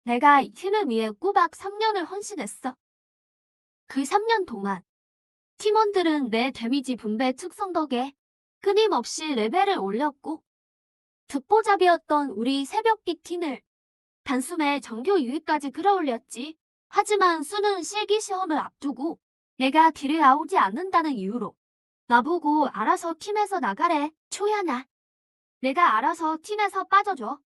내가 이 팀을 위해 꼬박 3년을 헌신했어. 그 3년 동안 팀원들은 내 데미지 분배 특성 덕에 끊임없이 레벨을 올렸고 듣보잡이었던 우리 새벽빛 팀을 단숨에 정규 2위까지 끌어올렸지. 하지만 수능 실기 시험을 앞두고 내가 길에 나오지 않는다는 이유로 나보고 알아서 팀에서 나가래. 초연아, 내가 알아서 팀에서 빠져줘.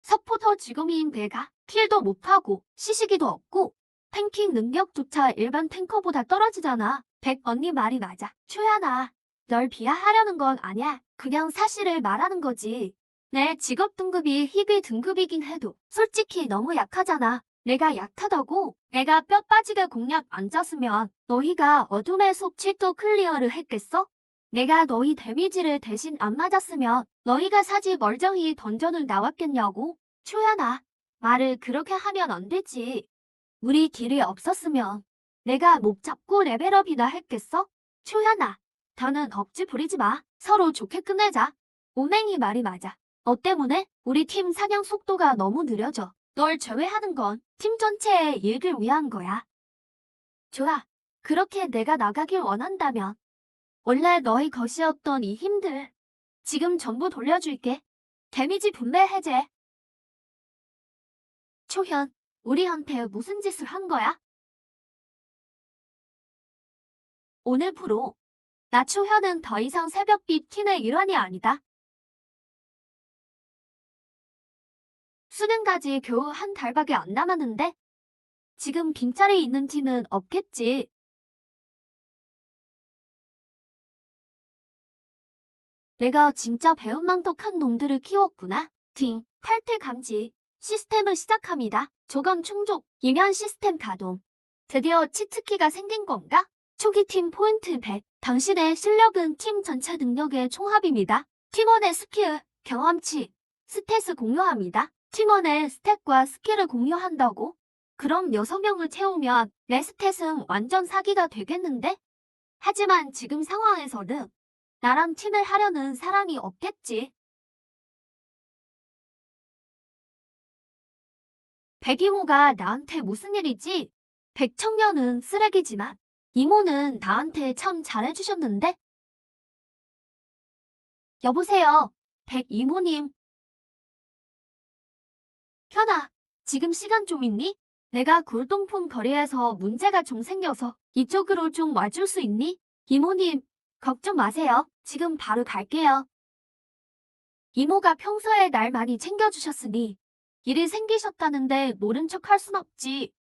서포터 직업인 내가 킬도 못하고 시시기도 없고 탱킹 능력조차 일반 탱커보다 떨어지잖아. 백 언니 말이 맞아. 초연아, 널 비하하려는 건 아니야. 그냥 사실을 말하는 거지. 내 직업 등급이 희귀 등급이긴 해도 솔직히 너무 약하잖아. 내가 약하다고? 내가 뼈 빠지게 공략 안 짰으면 너희가 어둠의 속 7도 클리어를 했겠어? 내가 너희 데미지를 대신 안 맞았으면 너희가 사지 멀쩡히 던전을 나왔겠냐고? 초연아, 말을 그렇게 하면 안 되지. 우리 길이 없었으면 내가 목 잡고 레벨업이나 했겠어? 초연아, 더는 억지 부리지 마. 서로 좋게 끝내자. 오맹이 말이 맞아. 너 때문에 우리 팀 사냥 속도가 너무 느려져. 널 제외하는 건 팀 전체의 이익을 위한 거야. 좋아. 그렇게 내가 나가길 원한다면 원래 너희 것이었던 이 힘들 지금 전부 돌려줄게. 데미지 분배 해제. 초현, 우리한테 무슨 짓을 한 거야? 오늘부로 나 초현은 더 이상 새벽빛 팀의 일환이 아니다. 수능까지 겨우 한 달밖에 안 남았는데 지금 빈자리 있는 팀은 없겠지. 내가 진짜 배은망덕한 놈들을 키웠구나. 탈퇴 감지. 시스템을 시작합니다. 조건 충족, 이면 시스템 가동. 드디어 치트키가 생긴 건가? 초기 팀 포인트 100. 당신의 실력은 팀 전체 능력의 총합입니다. 팀원의 스킬, 경험치, 스탯을 공유합니다. 팀원의 스탯과 스킬을 공유한다고? 그럼 6명을 채우면 내 스탯은 완전 사기가 되겠는데? 하지만 지금 상황에서는 나랑 팀을 하려는 사람이 없겠지. 백이모가 나한테 무슨 일이지? 백청년은 쓰레기지만 이모는 나한테 참 잘해주셨는데? 여보세요, 백이모님. 현아, 지금 시간 좀 있니? 내가 골동품 거리에서 문제가 좀 생겨서 이쪽으로 좀 와줄 수 있니? 이모님, 걱정 마세요. 지금 바로 갈게요. 이모가 평소에 날 많이 챙겨주셨으니 일이 생기셨다는데 모른 척 할 순 없지.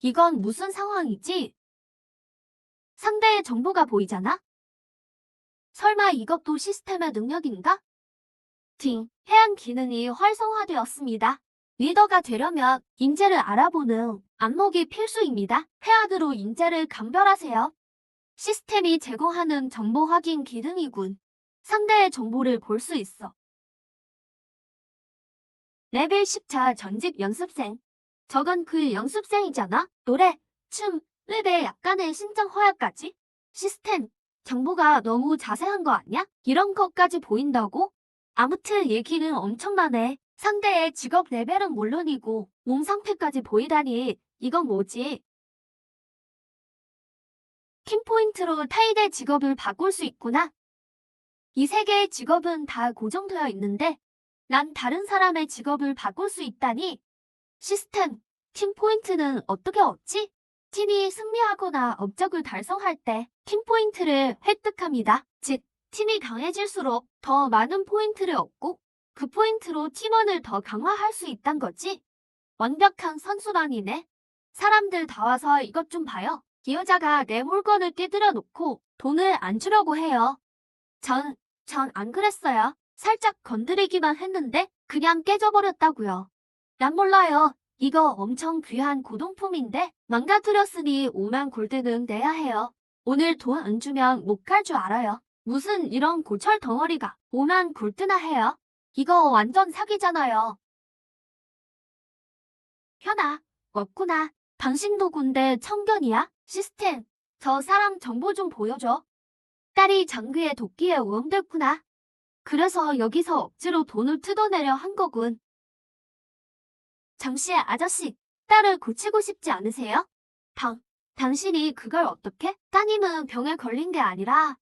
이건 무슨 상황이지? 상대의 정보가 보이잖아? 설마 이것도 시스템의 능력인가? 해양 기능이 활성화되었습니다. 리더가 되려면 인재를 알아보는 안목이 필수입니다. 해악으로 인재를 감별하세요. 시스템이 제공하는 정보 확인 기능이군. 상대의 정보를 볼 수 있어. 레벨 10차 전직 연습생. 저건 그 연습생이잖아? 노래, 춤, 랩에 약간의 신장 허약까지? 시스템, 정보가 너무 자세한 거 아니야? 이런 것까지 보인다고? 아무튼 얘기는 엄청나네. 상대의 직업 레벨은 물론이고 몸 상태까지 보이다니 이건 뭐지? 킴포인트로 타인의 직업을 바꿀 수 있구나. 이 세 개의 직업은 다 고정되어 있는데 난 다른 사람의 직업을 바꿀 수 있다니. 시스템, 팀포인트는 어떻게 얻지? 팀이 승리하거나 업적을 달성할 때 팀포인트를 획득합니다. 즉, 팀이 강해질수록 더 많은 포인트를 얻고 그 포인트로 팀원을 더 강화할 수 있단 거지. 완벽한 선수단이네. 사람들 다 와서 이것 좀 봐요. 이 여자가 내 물건을 떼들여 놓고 돈을 안 주려고 해요. 전 안 그랬어요. 살짝 건드리기만 했는데 그냥 깨져버렸다고요. 난 몰라요. 이거 엄청 귀한 고동품인데 망가뜨렸으니 5만 골드는 내야 해요. 오늘 돈 안 주면 못 갈 줄 알아요. 무슨 이런 고철 덩어리가 5만 골드나 해요. 이거 완전 사기잖아요. 현아, 없구나. 당신도 군대 청견이야? 시스템. 저 사람 정보 좀 보여줘. 딸이 장기에 도끼에 오염됐구나. 그래서 여기서 억지로 돈을 뜯어내려 한 거군. 잠시 아저씨, 딸을 고치고 싶지 않으세요? 당신이 그걸 어떻게? 따님은 병에 걸린 게 아니라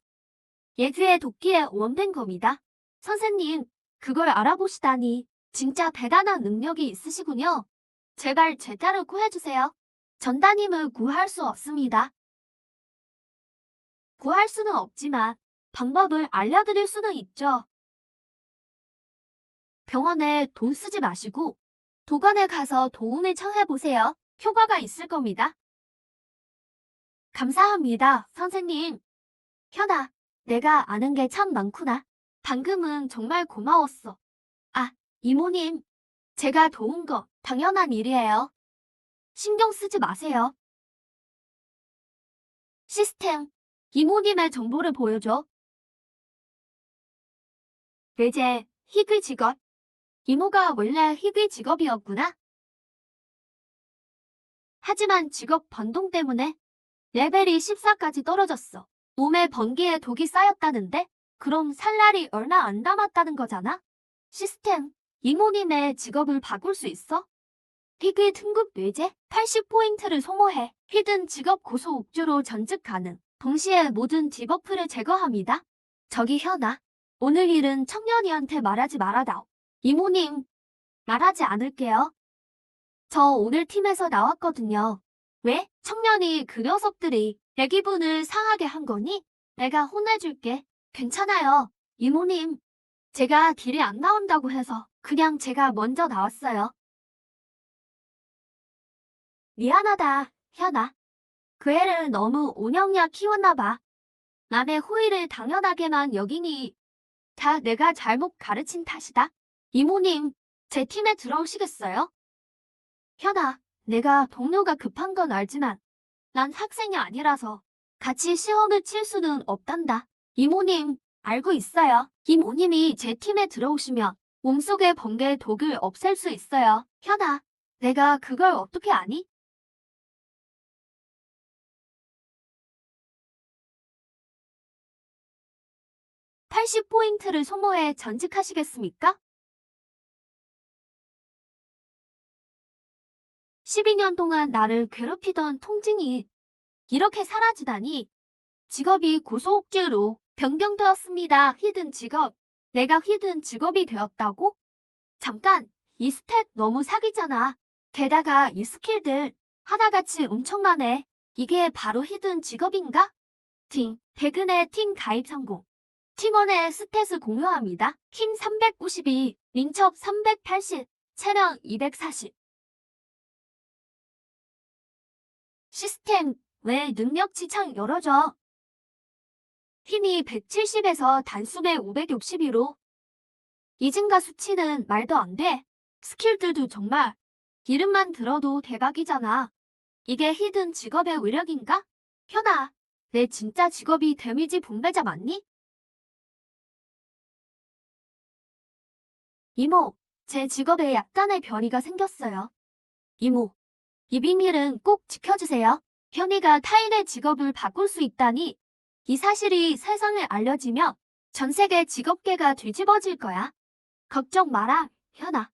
예주의 도끼에 오염된 겁니다. 선생님, 그걸 알아보시다니 진짜 대단한 능력이 있으시군요. 제발 제 딸을 구해주세요. 전 따님을 구할 수 없습니다. 구할 수는 없지만 방법을 알려드릴 수는 있죠. 병원에 돈 쓰지 마시고 도관에 가서 도움을 청해보세요. 효과가 있을 겁니다. 감사합니다, 선생님. 현아, 내가 아는 게 참 많구나. 방금은 정말 고마웠어. 아, 이모님. 제가 도운 거 당연한 일이에요. 신경 쓰지 마세요. 시스템. 이모님의 정보를 보여줘. 이제 희귀 직업. 이모가 원래 희귀 직업이었구나. 하지만 직업 변동 때문에 레벨이 14까지 떨어졌어. 몸에 번개에 독이 쌓였다는데? 그럼 살 날이 얼마 안 남았다는 거잖아? 시스템, 이모님의 직업을 바꿀 수 있어? 희귀 등급 뇌제 80포인트를 소모해 히든 직업 고소 옥주로 전직 가능. 동시에 모든 디버프를 제거합니다. 저기 현아, 오늘 일은 청년이한테 말하지 말아다오. 이모님, 말하지 않을게요. 저 오늘 팀에서 나왔거든요. 왜? 청년이 그 녀석들이 내 기분을 상하게 한 거니? 내가 혼내줄게. 괜찮아요. 이모님, 제가 딜이 안 나온다고 해서 그냥 제가 먼저 나왔어요. 미안하다, 현아. 그 애를 너무 오냥냐 키웠나 봐. 남의 호의를 당연하게만 여기니 다 내가 잘못 가르친 탓이다. 이모님, 제 팀에 들어오시겠어요? 현아, 내가 동료가 급한 건 알지만 난 학생이 아니라서 같이 시험을 칠 수는 없단다. 이모님, 알고 있어요. 이모님이 제 팀에 들어오시면 몸속의 번개 독을 없앨 수 있어요. 현아, 내가 그걸 어떻게 아니? 80포인트를 소모해 전직하시겠습니까? 12년 동안 나를 괴롭히던 통증이 이렇게 사라지다니 직업이 고소옥주로 변경되었습니다. 히든 직업. 내가 히든 직업이 되었다고? 잠깐, 이 스탯 너무 사기잖아. 게다가 이 스킬들 하나같이 엄청나네. 이게 바로 히든 직업인가? 백은의 팀 가입 성공. 팀원의 스탯을 공유합니다. 힘 392, 민첩 380, 체력 240. 시스템, 왜 능력치 창 열어줘? 힘이 170에서 단숨에 562로. 이 증가 수치는 말도 안 돼. 스킬들도 정말 이름만 들어도 대박이잖아. 이게 히든 직업의 위력인가? 현아, 내 진짜 직업이 데미지 분배자 맞니? 이모, 제 직업에 약간의 변이가 생겼어요. 이모, 이 비밀은 꼭 지켜주세요. 현이가 타인의 직업을 바꿀 수 있다니 이 사실이 세상에 알려지면 전 세계 직업계가 뒤집어질 거야. 걱정 마라, 현아.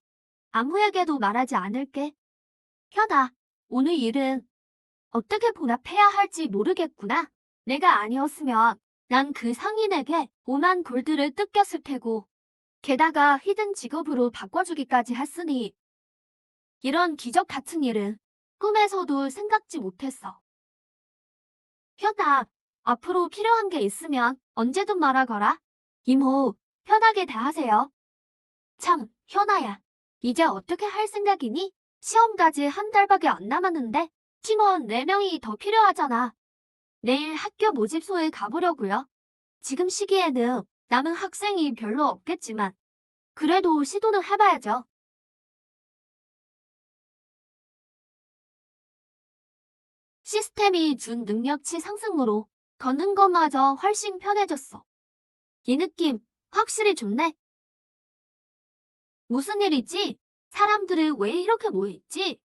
아무에게도 말하지 않을게. 현아, 오늘 일은 어떻게 보답해야 할지 모르겠구나. 내가 아니었으면 난 그 상인에게 5만 골드를 뜯겼을 테고 게다가 히든 직업으로 바꿔주기까지 했으니 이런 기적 같은 일은 꿈에서도 생각지 못했어. 현아, 앞으로 필요한 게 있으면 언제든 말하거라. 이모, 편하게 대하세요. 참, 현아야. 이제 어떻게 할 생각이니? 시험까지 한 달밖에 안 남았는데 팀원 4명이 더 필요하잖아. 내일 학교 모집소에 가보려고요. 지금 시기에는 남은 학생이 별로 없겠지만 그래도 시도는 해봐야죠. 시스템이 준 능력치 상승으로 걷는 것마저 훨씬 편해졌어. 이 느낌 확실히 좋네. 무슨 일이지? 사람들은 왜 이렇게 모여있지?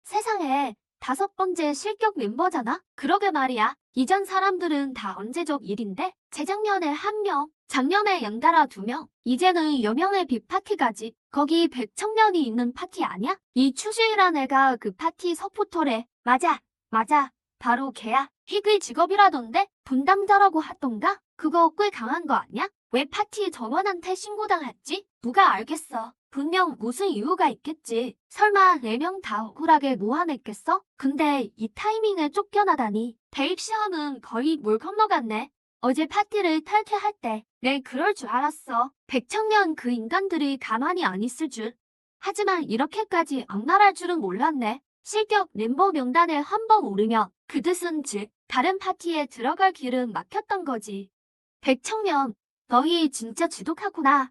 세상에 5번째 실격 멤버잖아? 그러게 말이야. 이전 사람들은 다 언제적 일인데? 재작년에 1명, 작년에 연달아 2명, 이제는 여명의 빅파티까지. 거기 100청년이 있는 파티 아니야? 이 추주이란 애가 그 파티 서포터래. 맞아, 맞아. 바로 걔야. 희귀 직업이라던데? 분담자라고 하던가? 그거 꽤 강한 거 아니야? 왜 파티 전원한테 신고당했지? 누가 알겠어. 분명 무슨 이유가 있겠지. 설마 4명 다 억울하게 모아냈겠어? 근데 이 타이밍에 쫓겨나다니. 대입 시험은 거의 물 건너갔네. 어제 파티를 탈퇴할 때 내 그럴 줄 알았어. 백청년 그 인간들이 가만히 안 있을 줄. 하지만 이렇게까지 악랄할 줄은 몰랐네. 실격 멤버 명단에 한 번 오르면 그 뜻은 즉 다른 파티에 들어갈 길은 막혔던 거지. 백청년, 너희 진짜 지독하구나.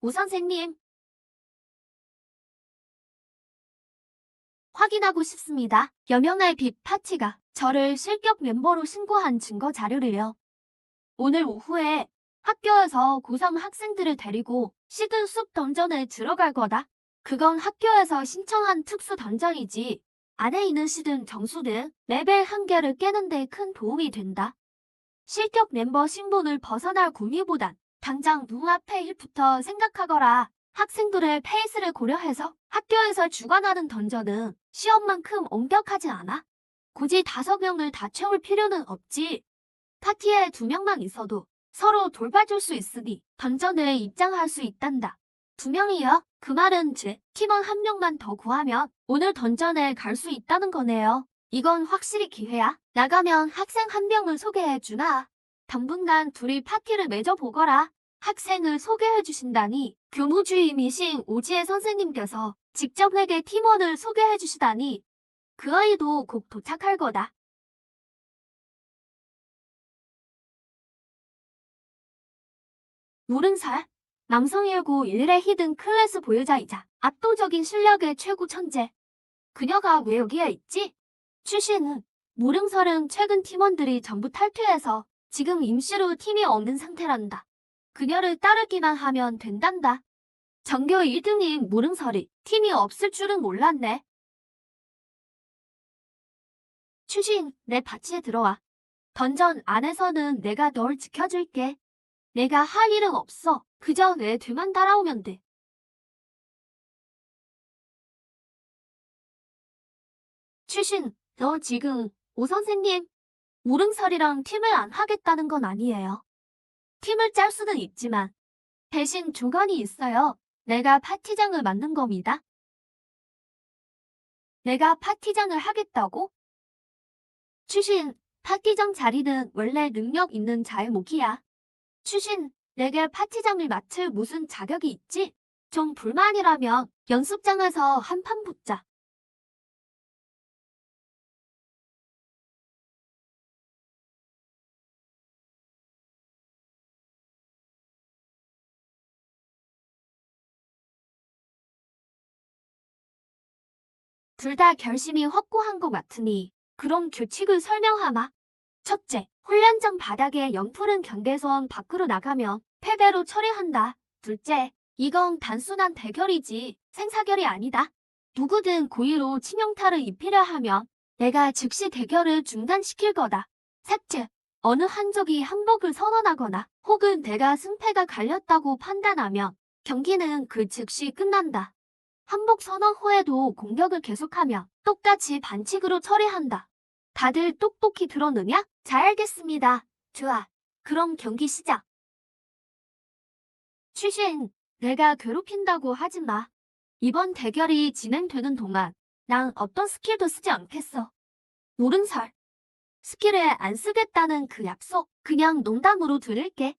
오 선생님, 확인하고 싶습니다. 여명의 빅 파티가 저를 실격 멤버로 신고한 증거 자료를요. 오늘 오후에 학교에서 고3 학생들을 데리고 시드 숲 던전에 들어갈 거다. 그건 학교에서 신청한 특수 던전이지. 안에 있는 시든 정수든 레벨 한계를 깨는 데 큰 도움이 된다. 실격 멤버 신분을 벗어날 고민보단 당장 눈앞의 일부터 생각하거라. 학생들의 페이스를 고려해서 학교에서 주관하는 던전은 시험만큼 엄격하지 않아. 굳이 5명을 다 채울 필요는 없지. 파티에 2명만 있어도 서로 돌봐줄 수 있으니 던전에 입장할 수 있단다. 2명이요? 그 말은 즉 팀원 1명만 더 구하면 오늘 던전에 갈 수 있다는 거네요. 이건 확실히 기회야. 나가면 학생 1명을 소개해주나. 당분간 둘이 파티를 맺어보거라. 학생을 소개해주신다니. 교무주임이신 오지혜 선생님께서 직접 내게 팀원을 소개해주시다니. 그 아이도 곧 도착할 거다. 노른살, 남성일고 일의 히든 클래스 보유자이자 압도적인 실력의 최고 천재. 그녀가 왜 여기에 있지? 출신은 모릉설은 최근 팀원들이 전부 탈퇴해서 지금 임시로 팀이 없는 상태란다. 그녀를 따르기만 하면 된단다. 전교 1등인 모릉설이 팀이 없을 줄은 몰랐네. 추신, 내 바치에 들어와. 던전 안에서는 내가 널 지켜줄게. 내가 할 일은 없어. 그저 내 뒤만 따라오면 돼. 추신, 너 지금 오 선생님, 모릉설이랑 팀을 안 하겠다는 건 아니에요. 팀을 짤 수는 있지만 대신 조건이 있어요. 내가 파티장을 맡는 겁니다. 내가 파티장을 하겠다고? 추신, 파티장 자리는 원래 능력 있는 자의 몫이야. 추신, 내게 파티장을 맡을 무슨 자격이 있지? 좀 불만이라면 연습장에서 한판 붙자. 둘 다 결심이 확고한 것 같으니 그럼 규칙을 설명하마. 첫째, 훈련장 바닥에 연푸른 경계선 밖으로 나가면 패배로 처리한다. 둘째, 이건 단순한 대결이지 생사결이 아니다. 누구든 고의로 치명타를 입히려 하면 내가 즉시 대결을 중단시킬 거다. 셋째, 어느 한족이 항복을 선언하거나 혹은 내가 승패가 갈렸다고 판단하면 경기는 그 즉시 끝난다. 항복 선언 후에도 공격을 계속하면 똑같이 반칙으로 처리한다. 다들 똑똑히 들었느냐? 잘 알겠습니다. 좋아. 그럼 경기 시작. 취신, 내가 괴롭힌다고 하지 마. 이번 대결이 진행되는 동안 난 어떤 스킬도 쓰지 않겠어. 노른살. 스킬을 안 쓰겠다는 그 약속 그냥 농담으로 들을게.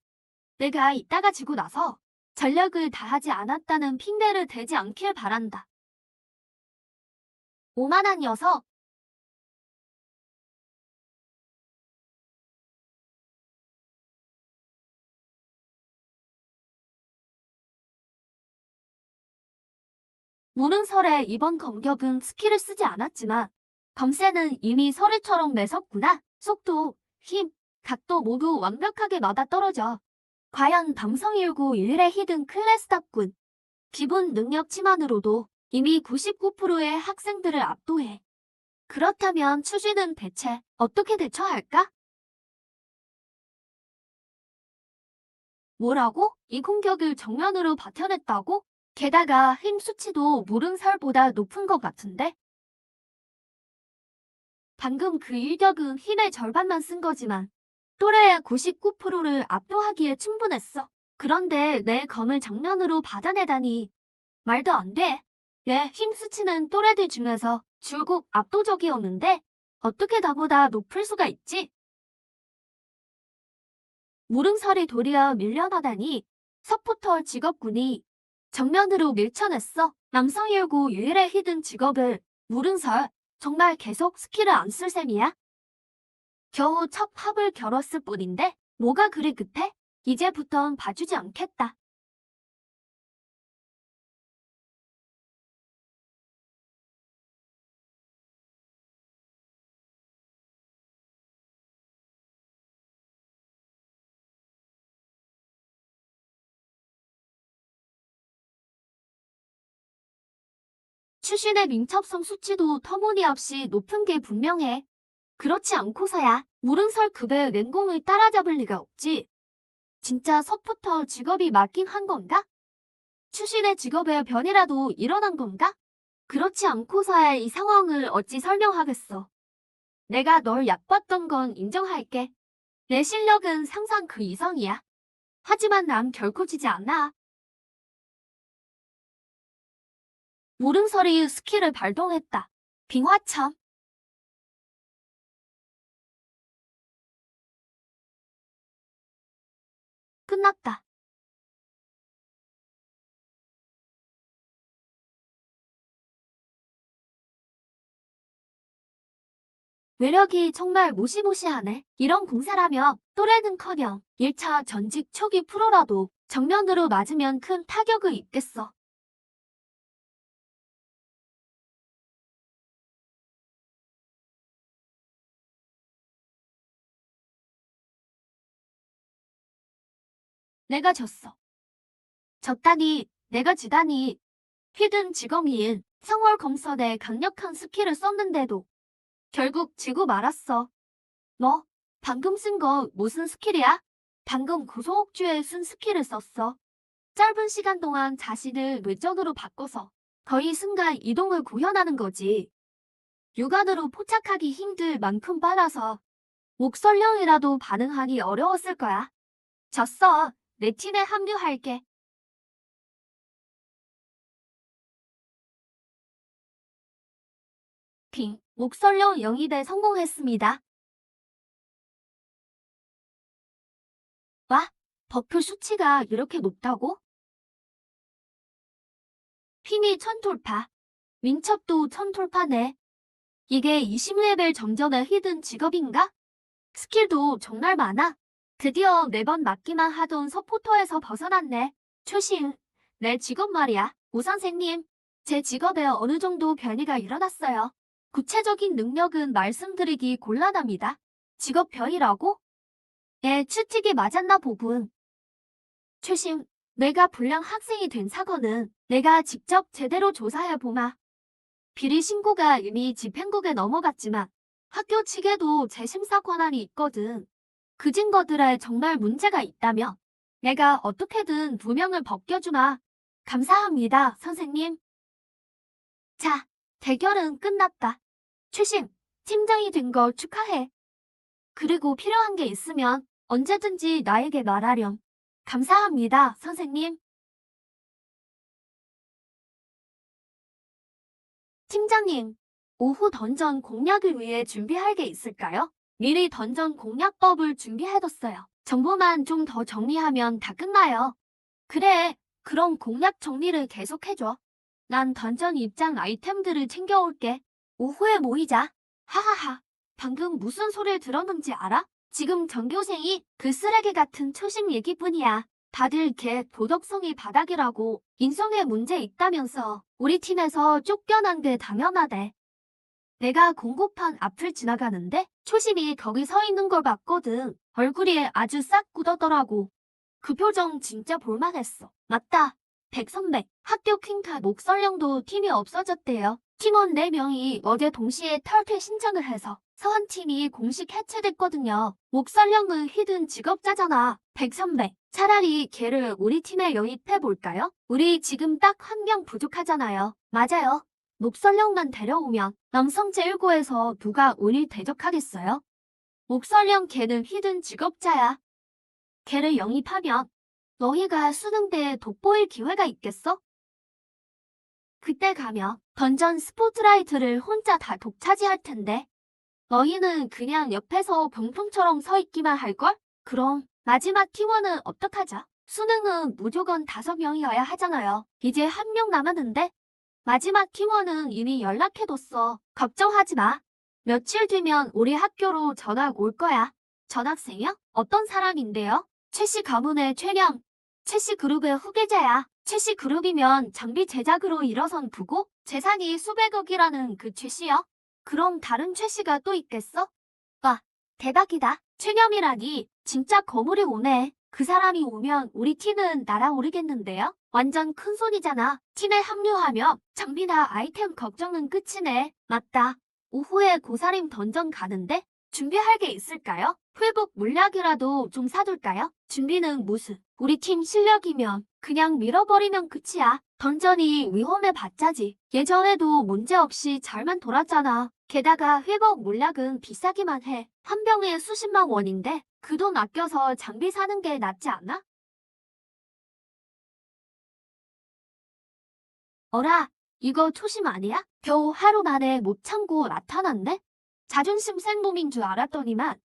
내가 이따가 지고 나서 전력을 다하지 않았다는 핑계를 대지 않길 바란다. 오만한 녀석. 무능설의 이번 공격은 스킬을 쓰지 않았지만 검새는 이미 서류처럼 매섭구나. 속도, 힘, 각도 모두 완벽하게 맞아떨어져. 과연 담성1911의 히든 클래스답군. 기본 능력치만으로도 이미 99%의 학생들을 압도해. 그렇다면 추진은 대체 어떻게 대처할까? 뭐라고? 이 공격을 정면으로 버텨냈다고? 게다가 힘 수치도 무릉설보다 높은 것 같은데? 방금 그 일격은 힘의 절반만 쓴 거지만 또래의 99%를 압도하기에 충분했어. 그런데 내 검을 정면으로 받아내다니 말도 안 돼. 내 힘 수치는 또래들 중에서 줄곧 압도적이었는데 어떻게 나보다 높을 수가 있지? 무릉설이 도리어 밀려나다니 서포터 직업군이 정면으로 밀쳐냈어. 남성일구 유일의 히든 직업을 무릉설 정말 계속 스킬을 안 쓸 셈이야? 겨우 첫 팝을 겨뤘을 뿐인데 뭐가 그리 급해? 이제부턴 봐주지 않겠다. 추신의 민첩성 수치도 터무니없이 높은 게 분명해. 그렇지 않고서야 무릉설 급의 맹공을 따라잡을 리가 없지. 진짜 서포터 직업이 맞긴 한 건가? 추신의 직업에 변이라도 일어난 건가? 그렇지 않고서야 이 상황을 어찌 설명하겠어. 내가 널 얕봤던 건 인정할게. 내 실력은 상상 그 이상이야. 하지만 난 결코 지지 않아. 무릉설이 스킬을 발동했다. 빙화참. 끝났다. 외력이 정말 무시무시하네. 이런 공세라면 또래는커녕 1차 전직 초기 프로라도 정면으로 맞으면 큰 타격을 입겠어. 내가 졌어. 졌다니, 내가 지다니. 히든 직업인 성월 검선에 강력한 스킬을 썼는데도 결국 지고 말았어. 너 방금 쓴 거 무슨 스킬이야? 방금 고소옥주에 쓴 스킬을 썼어. 짧은 시간 동안 자신을 뇌전으로 바꿔서 거의 순간 이동을 구현하는 거지. 육안으로 포착하기 힘들 만큼 빨라서 목설령이라도 반응하기 어려웠을 거야. 졌어. 내 팀에 합류할게. 목설령 영입에 성공했습니다. 와, 버프 수치가 이렇게 높다고? 핑이 1000돌파. 민첩도 1000돌파네. 이게 20레벨 정전의 히든 직업인가? 스킬도 정말 많아. 드디어 매번 맞기만 하던 서포터에서 벗어났네. 초심, 내 직업 말이야. 오 선생님, 제 직업에 어느 정도 변이가 일어났어요. 구체적인 능력은 말씀드리기 곤란합니다. 직업 변이라고? 예, 추측이 맞았나 보군. 초심, 내가 불량 학생이 된 사건은 내가 직접 제대로 조사해보마. 비리 신고가 이미 집행국에 넘어갔지만 학교 측에도 재심사 권한이 있거든. 그 증거들에 정말 문제가 있다면 내가 어떻게든 누명을 벗겨주마. 감사합니다, 선생님. 자, 대결은 끝났다. 최신, 팀장이 된 걸 축하해. 그리고 필요한 게 있으면 언제든지 나에게 말하렴. 감사합니다, 선생님. 팀장님, 오후 던전 공략을 위해 준비할 게 있을까요? 미리 던전 공략법을 준비해뒀어요. 정보만 좀 더 정리하면 다 끝나요. 그래, 그럼 공략 정리를 계속해줘. 난 던전 입장 아이템들을 챙겨올게. 오후에 모이자. 하하하. 방금 무슨 소리를 들었는지 알아? 지금 전교생이 그 쓰레기 같은 초심 얘기뿐이야. 다들 걔 도덕성이 바닥이라고 인성에 문제 있다면서 우리 팀에서 쫓겨난 게 당연하대. 내가 공고판 앞을 지나가는데 초심이 거기 서 있는 걸 봤거든. 얼굴이 아주 싹 굳었더라고. 그 표정 진짜 볼만했어. 맞다. 백 선배, 학교 퀸카 목설령도 팀이 없어졌대요. 팀원 4명이 어제 동시에 탈퇴 신청을 해서 서한팀이 공식 해체됐거든요. 목설령은 히든 직업자잖아. 백 선배, 차라리 걔를 우리 팀에 영입해볼까요? 우리 지금 딱 1명 부족하잖아요. 맞아요. 목설령만 데려오면 남성제1고에서 누가 우리 대적하겠어요? 목설령 걔는 히든 직업자야. 걔를 영입하면 너희가 수능대에 돋보일 기회가 있겠어? 그때 가면 던전 스포트라이트를 혼자 다 독차지할 텐데 너희는 그냥 옆에서 병풍처럼 서 있기만 할걸? 그럼 마지막 팀원은 어떡하자? 수능은 무조건 5명이어야 하잖아요. 이제 1명 남았는데 마지막 팀원은 이미 연락해뒀어. 걱정하지 마. 며칠 뒤면 우리 학교로 전학 올 거야. 전학생이요? 어떤 사람인데요? 최씨 가문의 최령. 최씨 그룹의 후계자야. 최씨 그룹이면 장비 제작으로 일어선 부고 재산이 수백억이라는 그 최씨요? 그럼 다른 최씨가 또 있겠어? 와, 대박이다. 최념이라니 진짜 거물이 오네. 그 사람이 오면 우리 팀은 날아오르겠는데요? 완전 큰손이잖아. 팀에 합류하면 장비나 아이템 걱정은 끝이네. 맞다. 오후에 고사림 던전 가는데 준비할 게 있을까요? 회복 물약이라도 좀 사둘까요? 준비는 무슨? 우리 팀 실력이면 그냥 밀어버리면 끝이야. 던전이 위험해 봤자지. 예전에도 문제없이 잘만 돌았잖아. 게다가 회복 물약은 비싸기만 해. 한 병에 수십만 원인데 그 돈 아껴서 장비 사는 게 낫지 않아? 어라, 이거 초심 아니야? 겨우 하루 만에 못 참고 나타났네? 자존심 센 놈인 줄 알았더니만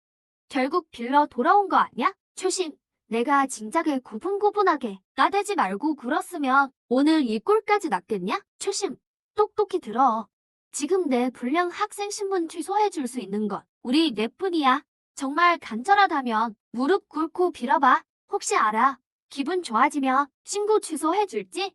결국 빌러 돌아온 거 아니야? 초심, 내가 진작에 구분구분하게 나대지 말고 굴었으면 오늘 이 꼴까지 났겠냐? 초심, 똑똑히 들어. 지금 내 불량 학생 신분 취소해 줄 수 있는 건 우리 넷뿐이야. 정말 간절하다면 무릎 꿇고 빌어봐. 혹시 알아? 기분 좋아지면 신고 취소해 줄지?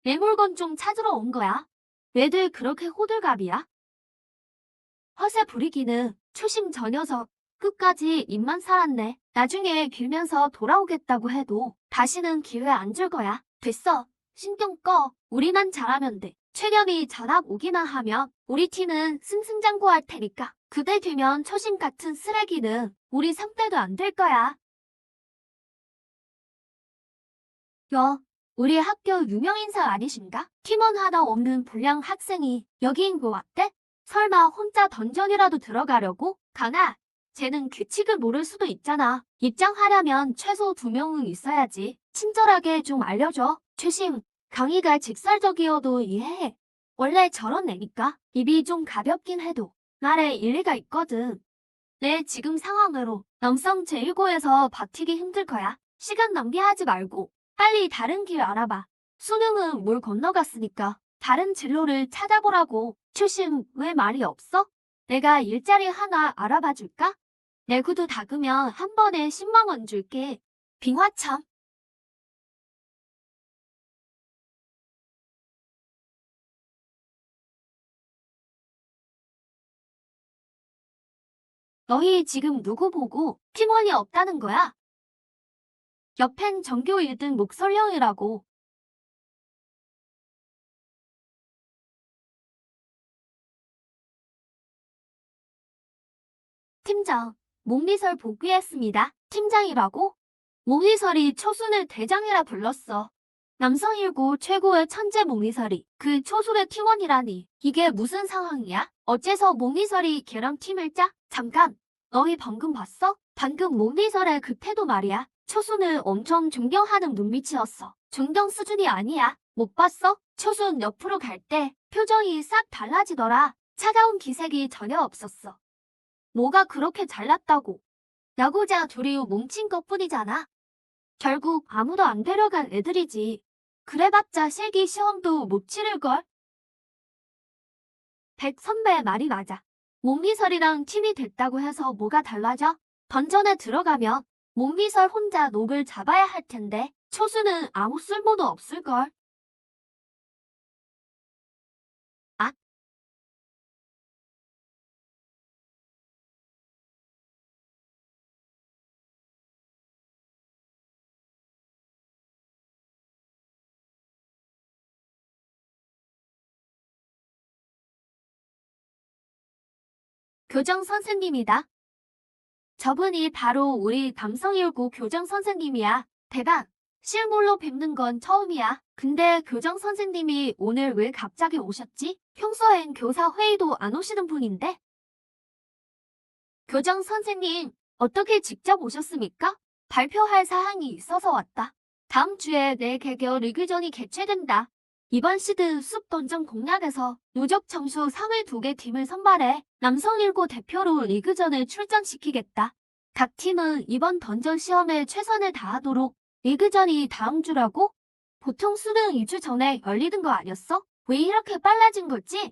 내 물건 좀 찾으러 온 거야. 왜들 그렇게 호들갑이야? 허세 부리기는 초심 저 녀석 끝까지 입만 살았네. 나중에 길면서 돌아오겠다고 해도 다시는 기회 안 줄 거야. 됐어. 신경 꺼. 우리만 잘하면 돼. 최겸이 전학 오기만 하면 우리 팀은 승승장구할 테니까. 그때 되면 초심 같은 쓰레기는 우리 상대도 안 될 거야. 여, 우리 학교 유명 인사 아니신가? 팀원 하나 없는 불량 학생이 여기 인거 왔대? 설마 혼자 던전이라도 들어가려고? 강아, 쟤는 규칙을 모를 수도 있잖아. 입장하려면 최소 2명은 있어야지. 친절하게 좀 알려줘. 최심, 강희가 직설적이어도 이해해. 원래 저런 애니까 입이 좀 가볍긴 해도 말에 일리가 있거든. 내 지금 상황으로 남성 제1고에서 버티기 힘들 거야. 시간 낭비하지 말고 빨리 다른 길 알아봐. 수능은 물 건너갔으니까 다른 진로를 찾아보라고. 출신 왜 말이 없어? 내가 일자리 하나 알아봐 줄까? 내 구두 닦으면 한 번에 10만 원 줄게. 빙화참. 너희 지금 누구 보고 팀원이 없다는 거야? 옆엔 전교 1등 목설령이라고. 팀장, 목리설 복귀했습니다. 팀장이라고? 목리설이 초순을 대장이라 불렀어. 남성일고 최고의 천재 목리설이 그 초술의 팀원이라니. 이게 무슨 상황이야? 어째서 목리설이 걔랑 팀을 짜? 잠깐, 너희 방금 봤어? 방금 목리설의 그 태도 말이야. 초순을 엄청 존경하는 눈빛이었어. 존경 수준이 아니야. 못 봤어? 초순 옆으로 갈 때 표정이 싹 달라지더라. 차가운 기색이 전혀 없었어. 뭐가 그렇게 잘났다고. 야구자 둘이 뭉친 것뿐이잖아. 결국 아무도 안 데려간 애들이지. 그래봤자 실기 시험도 못 치를걸. 백 선배의 말이 맞아. 목리설이랑 팀이 됐다고 해서 뭐가 달라져? 던전에 들어가면 몸비설 혼자 녹을 잡아야 할 텐데 초수는 아무 쓸모도 없을걸. 아, 교정 선생님이다. 저분이 바로 우리 감성일고 교정 선생님이야. 대박. 실물로 뵙는 건 처음이야. 근데 교정 선생님이 오늘 왜 갑자기 오셨지? 평소엔 교사 회의도 안 오시는 분인데? 교정 선생님, 어떻게 직접 오셨습니까? 발표할 사항이 있어서 왔다. 다음 주에 내 개교 리그전이 개최된다. 이번 시드 숲 던전 공략에서 누적 점수 3위 2개 팀을 선발해 남성일고 대표로 리그전에 출전시키겠다. 각 팀은 이번 던전 시험에 최선을 다하도록. 리그전이 다음 주라고? 보통 수능 2주 전에 열리는 거 아니었어? 왜 이렇게 빨라진 거지?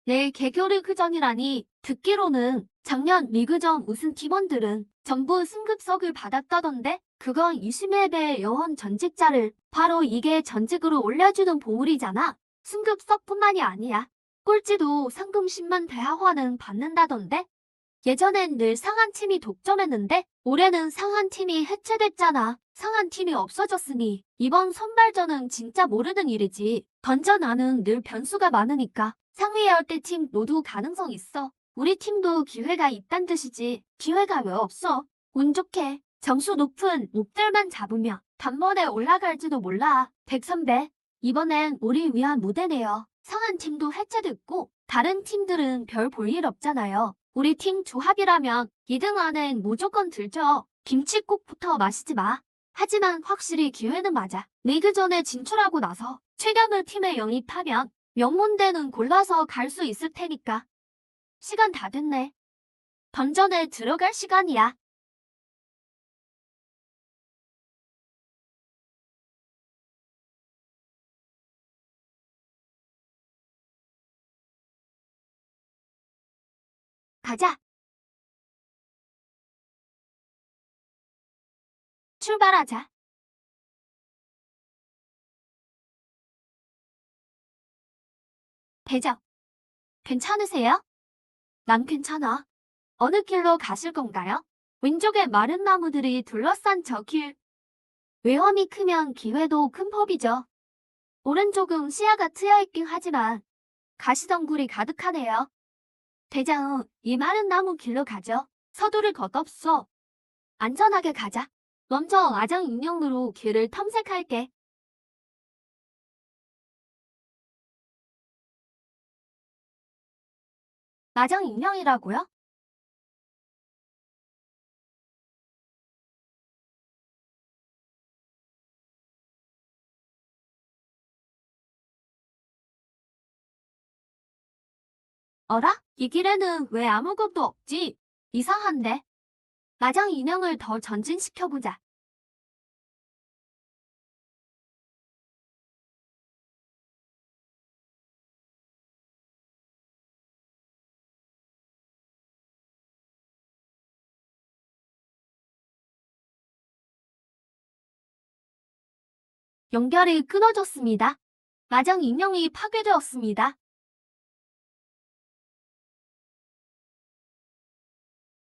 내일 개교 리그전이라니. 듣기로는 작년 리그전 우승 팀원들은 전부 승급석을 받았다던데 그건 20회 여원 전직자를 바로 이게 전직으로 올려주는 보물이잖아. 승급석뿐만이 아니야. 꼴찌도 상금 10만 대하화는 받는다던데. 예전엔 늘 상한팀이 독점했는데 올해는 상한팀이 해체됐잖아. 상한팀이 없어졌으니 이번 선발전은 진짜 모르는 일이지. 던전 안은 늘 변수가 많으니까 상위 열대 팀 모두 가능성 있어. 우리 팀도 기회가 있단 뜻이지. 기회가 왜 없어? 운 좋게 점수 높은 몹들만 잡으면 단번에 올라갈지도 몰라. 백선배, 이번엔 우리 위한 무대네요. 상한팀도 해체됐고 다른 팀들은 별 볼 일 없잖아요. 우리 팀 조합이라면 2등 안엔 무조건 들죠. 김칫국부터 마시지 마. 하지만 확실히 기회는 맞아. 리그전에 진출하고 나서 최강을 팀에 영입하면 명문대는 골라서 갈 수 있을 테니까. 시간 다 됐네. 던전에 들어갈 시간이야. 가자. 출발하자. 대적, 괜찮으세요? 난 괜찮아. 어느 길로 가실 건가요? 왼쪽에 마른 나무들이 둘러싼 저 길. 외험이 크면 기회도 큰 법이죠. 오른쪽은 시야가 트여있긴 하지만 가시덩굴이 가득하네요. 대장은 이 마른 나무 길로 가죠. 서두를 것 없어. 안전하게 가자. 먼저 아장 인형으로 길을 탐색할게. 아장 인형이라고요? 어라? 이 길에는 왜 아무것도 없지? 이상한데? 마장 인형을 더 전진시켜보자. 연결이 끊어졌습니다. 마장 인형이 파괴되었습니다.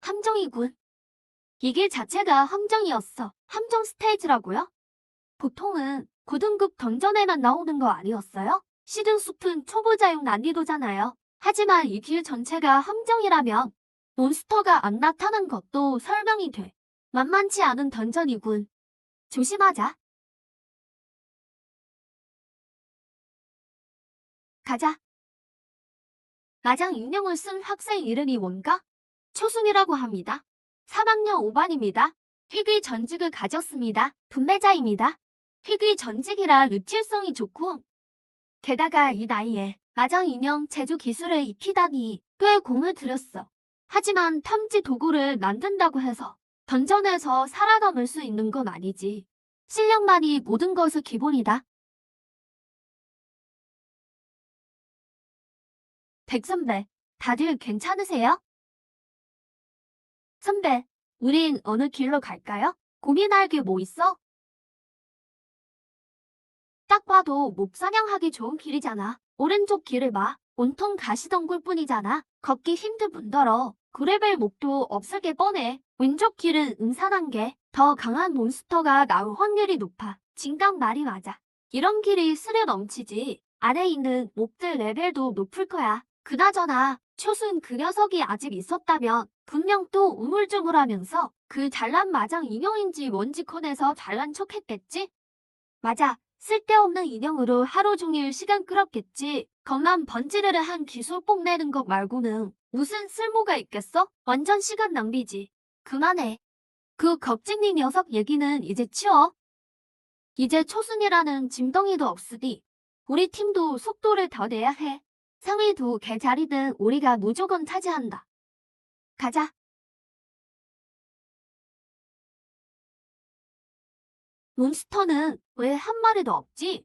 함정이군. 이 길 자체가 함정이었어. 함정 스테이지라고요? 보통은 고등급 던전에만 나오는 거 아니었어요? 시즌숲은 초보자용 난이도잖아요. 하지만 이 길 전체가 함정이라면 몬스터가 안 나타난 것도 설명이 돼. 만만치 않은 던전이군. 조심하자. 가자. 마장 인형을 쓴 학생 이름이 뭔가? 초순이라고 합니다. 3학년 5반입니다. 희귀 전직을 가졌습니다. 분배자입니다. 희귀 전직이라 루틸성이 좋고 게다가 이 나이에 마장 인형 제조 기술을 익히다니 꽤 공을 들였어. 하지만 탐지 도구를 만든다고 해서 던전에서 살아남을 수 있는 건 아니지. 실력만이 모든 것의 기본이다. 백선배, 다들 괜찮으세요? 선배, 우린 어느 길로 갈까요? 고민할 게 뭐 있어? 딱 봐도 목 사냥하기 좋은 길이잖아. 오른쪽 길을 봐. 온통 가시덩굴뿐이잖아. 걷기 힘들 뿐더러 그레벨 목도 없을 게 뻔해. 왼쪽 길은 음산한 게 더 강한 몬스터가 나올 확률이 높아. 진강 말이 맞아. 이런 길이 스릴 넘치지. 아래 있는 목들 레벨도 높을 거야. 그나저나 초순 그 녀석이 아직 있었다면 분명 또 우물쭈물하면서 그 잘난 마장 인형인지 뭔지 꺼내서 잘난 척했겠지? 맞아. 쓸데없는 인형으로 하루 종일 시간 끌었겠지. 겉만 번지르르한 기술 뽐내는 것 말고는 무슨 쓸모가 있겠어? 완전 시간 낭비지. 그만해. 그 겁쟁이 녀석 얘기는 이제 치워. 이제 초순이라는 짐덩이도 없으니 우리 팀도 속도를 더 내야 해. 상위도 개자리든 우리가 무조건 차지한다. 가자. 몬스터는 왜 한 마리도 없지?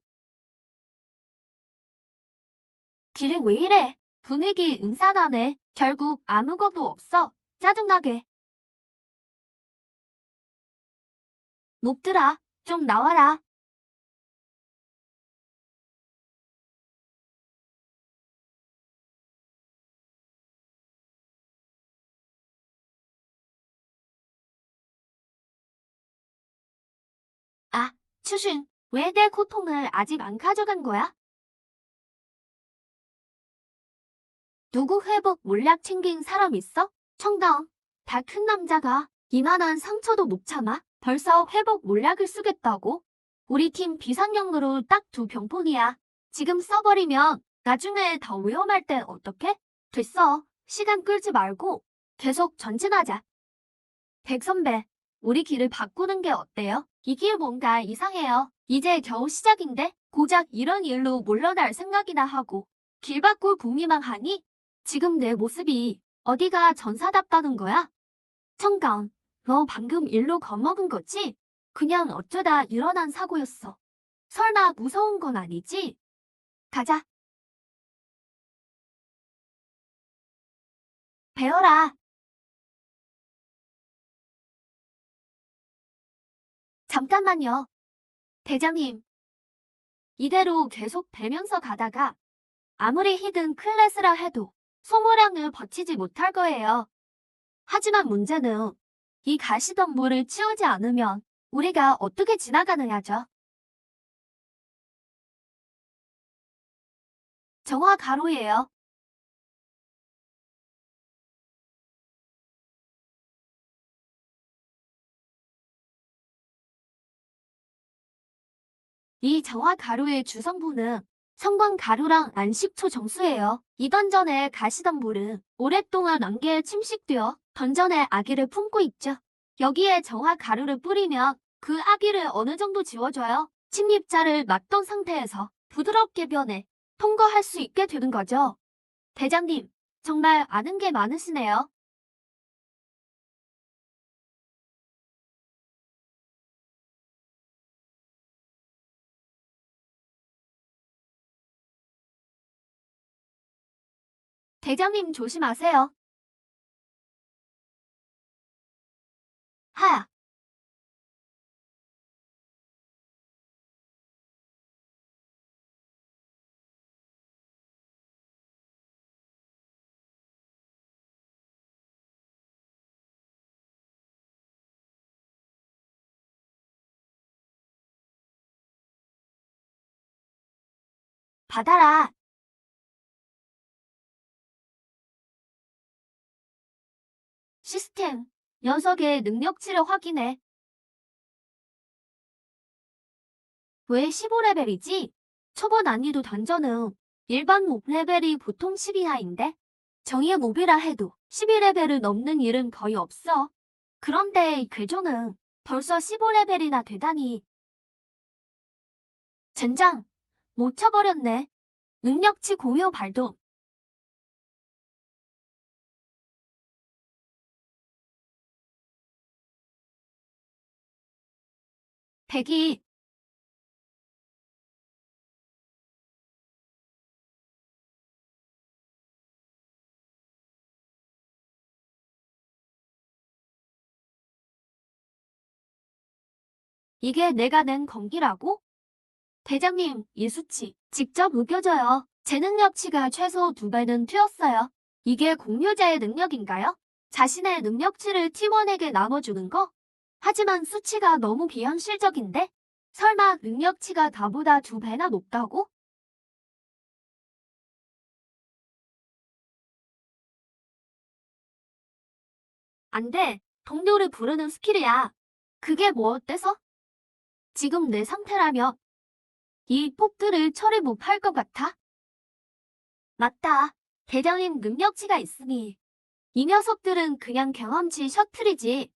길이 왜 이래? 분위기 음산하네. 결국 아무것도 없어. 짜증나게. 몹들아, 좀 나와라. 아, 추신, 왜 내 고통을 아직 안 가져간 거야? 누구 회복 물약 챙긴 사람 있어? 청당, 다 큰 남자가 이만한 상처도 못 참아? 벌써 회복 물약을 쓰겠다고? 우리 팀 비상용으로 딱 두 병뿐이야. 지금 써버리면 나중에 더 위험할 땐 어떡해? 됐어. 시간 끌지 말고 계속 전진하자. 백 선배, 우리 길을 바꾸는 게 어때요? 이 길 뭔가 이상해요. 이제 겨우 시작인데 고작 이런 일로 물러날 생각이나 하고 길 바꿀 궁리만 하니? 지금 내 모습이 어디가 전사답다는 거야? 청강, 너 방금 일로 겁먹은 거지? 그냥 어쩌다 일어난 사고였어. 설마 무서운 건 아니지? 가자, 배워라. 잠깐만요. 대장님, 이대로 계속 배면서 가다가 아무리 히든 클래스라 해도 소모량을 버티지 못할 거예요. 하지만 문제는 이 가시덤불을 치우지 않으면 우리가 어떻게 지나가느냐죠. 정화 가로예요. 이 정화 가루의 주성분은 성광 가루랑 안식초 정수예요. 이 던전의 가시덤불은 오랫동안 안개에 침식되어 던전의 아기를 품고 있죠. 여기에 정화 가루를 뿌리면 그 아기를 어느 정도 지워줘요. 침입자를 막던 상태에서 부드럽게 변해 통과할 수 있게 되는 거죠. 대장님, 정말 아는 게 많으시네요. 대장님 조심하세요. 하! 받아라. 시스템. 녀석의 능력치를 확인해. 왜 15레벨이지? 초보 난이도 던전은 일반 몹 레벨이 보통 10 이하인데 정의의 몹이라 해도 12레벨을 넘는 일은 거의 없어. 그런데 궤조는 벌써 15레벨이나 되다니. 젠장, 못 쳐버렸네. 능력치 공유 발동. 대기. 이게 내가 낸 건기라고? 대장님, 이 수치 직접 우겨져요. 제 능력치가 최소 2배는 튀었어요. 이게 공유자의 능력인가요? 자신의 능력치를 팀원에게 나눠주는 거? 하지만 수치가 너무 비현실적인데? 설마 능력치가 나보다 2배나 높다고? 안 돼. 동료를 부르는 스킬이야. 그게 뭐 어때서? 지금 내 상태라면 이 폭들을 처리 못할 것 같아? 맞다. 대장님 능력치가 있으니 이 녀석들은 그냥 경험치 셔틀이지.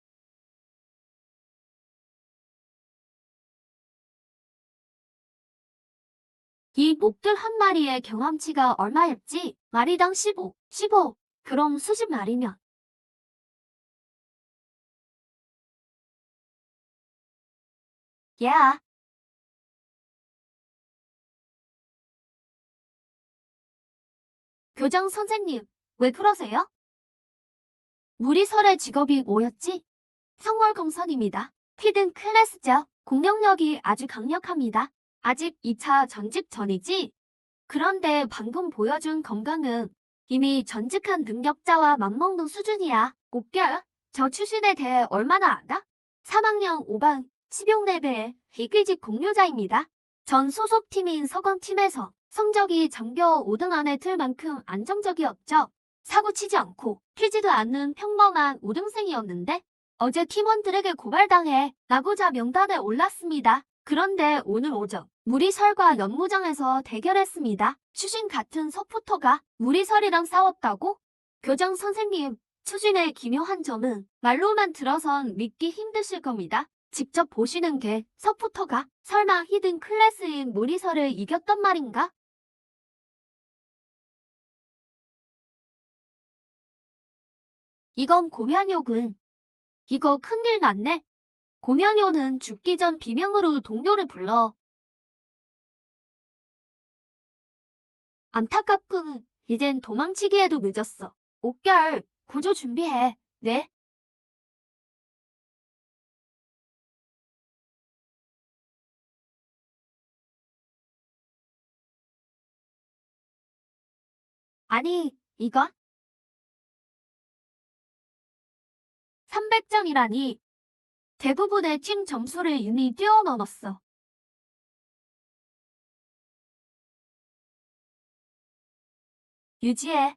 이 목들 한 마리의 경험치가 얼마였지? 마리당 15. 15. 그럼 수십 마리면. 야, 교장 선생님, 왜 그러세요? 무리설의 직업이 뭐였지? 성월공선입니다. 히든 클래스죠. 공격력이 아주 강력합니다. 아직 2차 전직 전이지? 그런데 방금 보여준 건강은 이미 전직한 능력자와 맞먹는 수준이야. 옥결, 저 출신에 대해 얼마나 알아? 3학년 5반 10용 레벨 비글직 공유자입니다. 전 소속팀인 서강팀에서 성적이 전교 5등 안에 들 만큼 안정적이었죠. 사고 치지 않고 튀지도 않는 평범한 5등생이었는데 어제 팀원들에게 고발당해 나고자 명단에 올랐습니다. 그런데 오늘 오전 무리설과 연무장에서 대결했습니다. 추신 같은 서포터가 무리설이랑 싸웠다고? 교장 선생님, 추신의 기묘한 점은 말로만 들어선 믿기 힘드실 겁니다. 직접 보시는 게 서포터가 설마 히든 클래스인 무리설을 이겼단 말인가? 이건 고면욕은 이거 큰일 났네. 고면효는 죽기 전 비명으로 동료를 불러. 안타깝군. 이젠 도망치기에도 늦었어. 옥결, 구조 준비해. 네? 아니, 이건 300점이라니. 대부분의 팀 점수를 이미 뛰어넘었어. 유지해.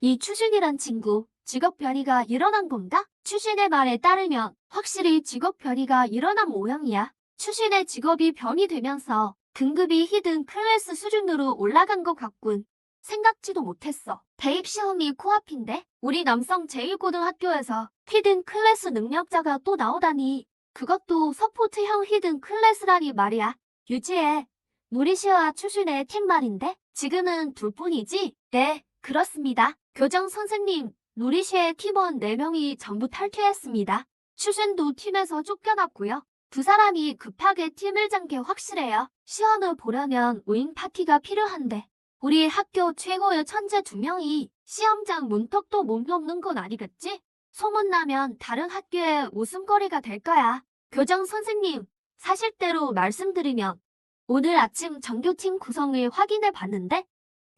이 추신이란 친구, 직업 변이가 일어난 건가? 추신의 말에 따르면 확실히 직업 변이가 일어난 모양이야. 추신의 직업이 변이되면서 등급이 히든 클래스 수준으로 올라간 것 같군. 생각지도 못했어. 대입 시험이 코앞인데 우리 남성 제1고등학교에서 히든 클래스 능력자가 또 나오다니. 그것도 서포트형 히든 클래스라니 말이야. 유지해. 무리시와 추신의 팀 말인데 지금은 둘뿐이지? 네, 그렇습니다. 교장 선생님, 누리시의 팀원 4명이 전부 탈퇴했습니다. 추신도 팀에서 쫓겨났고요. 두 사람이 급하게 팀을 잔 게 확실해요. 시험을 보려면 우잉 파티가 필요한데 우리 학교 최고의 천재 2명이 시험장 문턱도 못 넘는 건 아니겠지? 소문나면 다른 학교의 웃음거리가 될 거야. 교장 선생님, 사실대로 말씀드리면 오늘 아침 정규팀 구성을 확인해 봤는데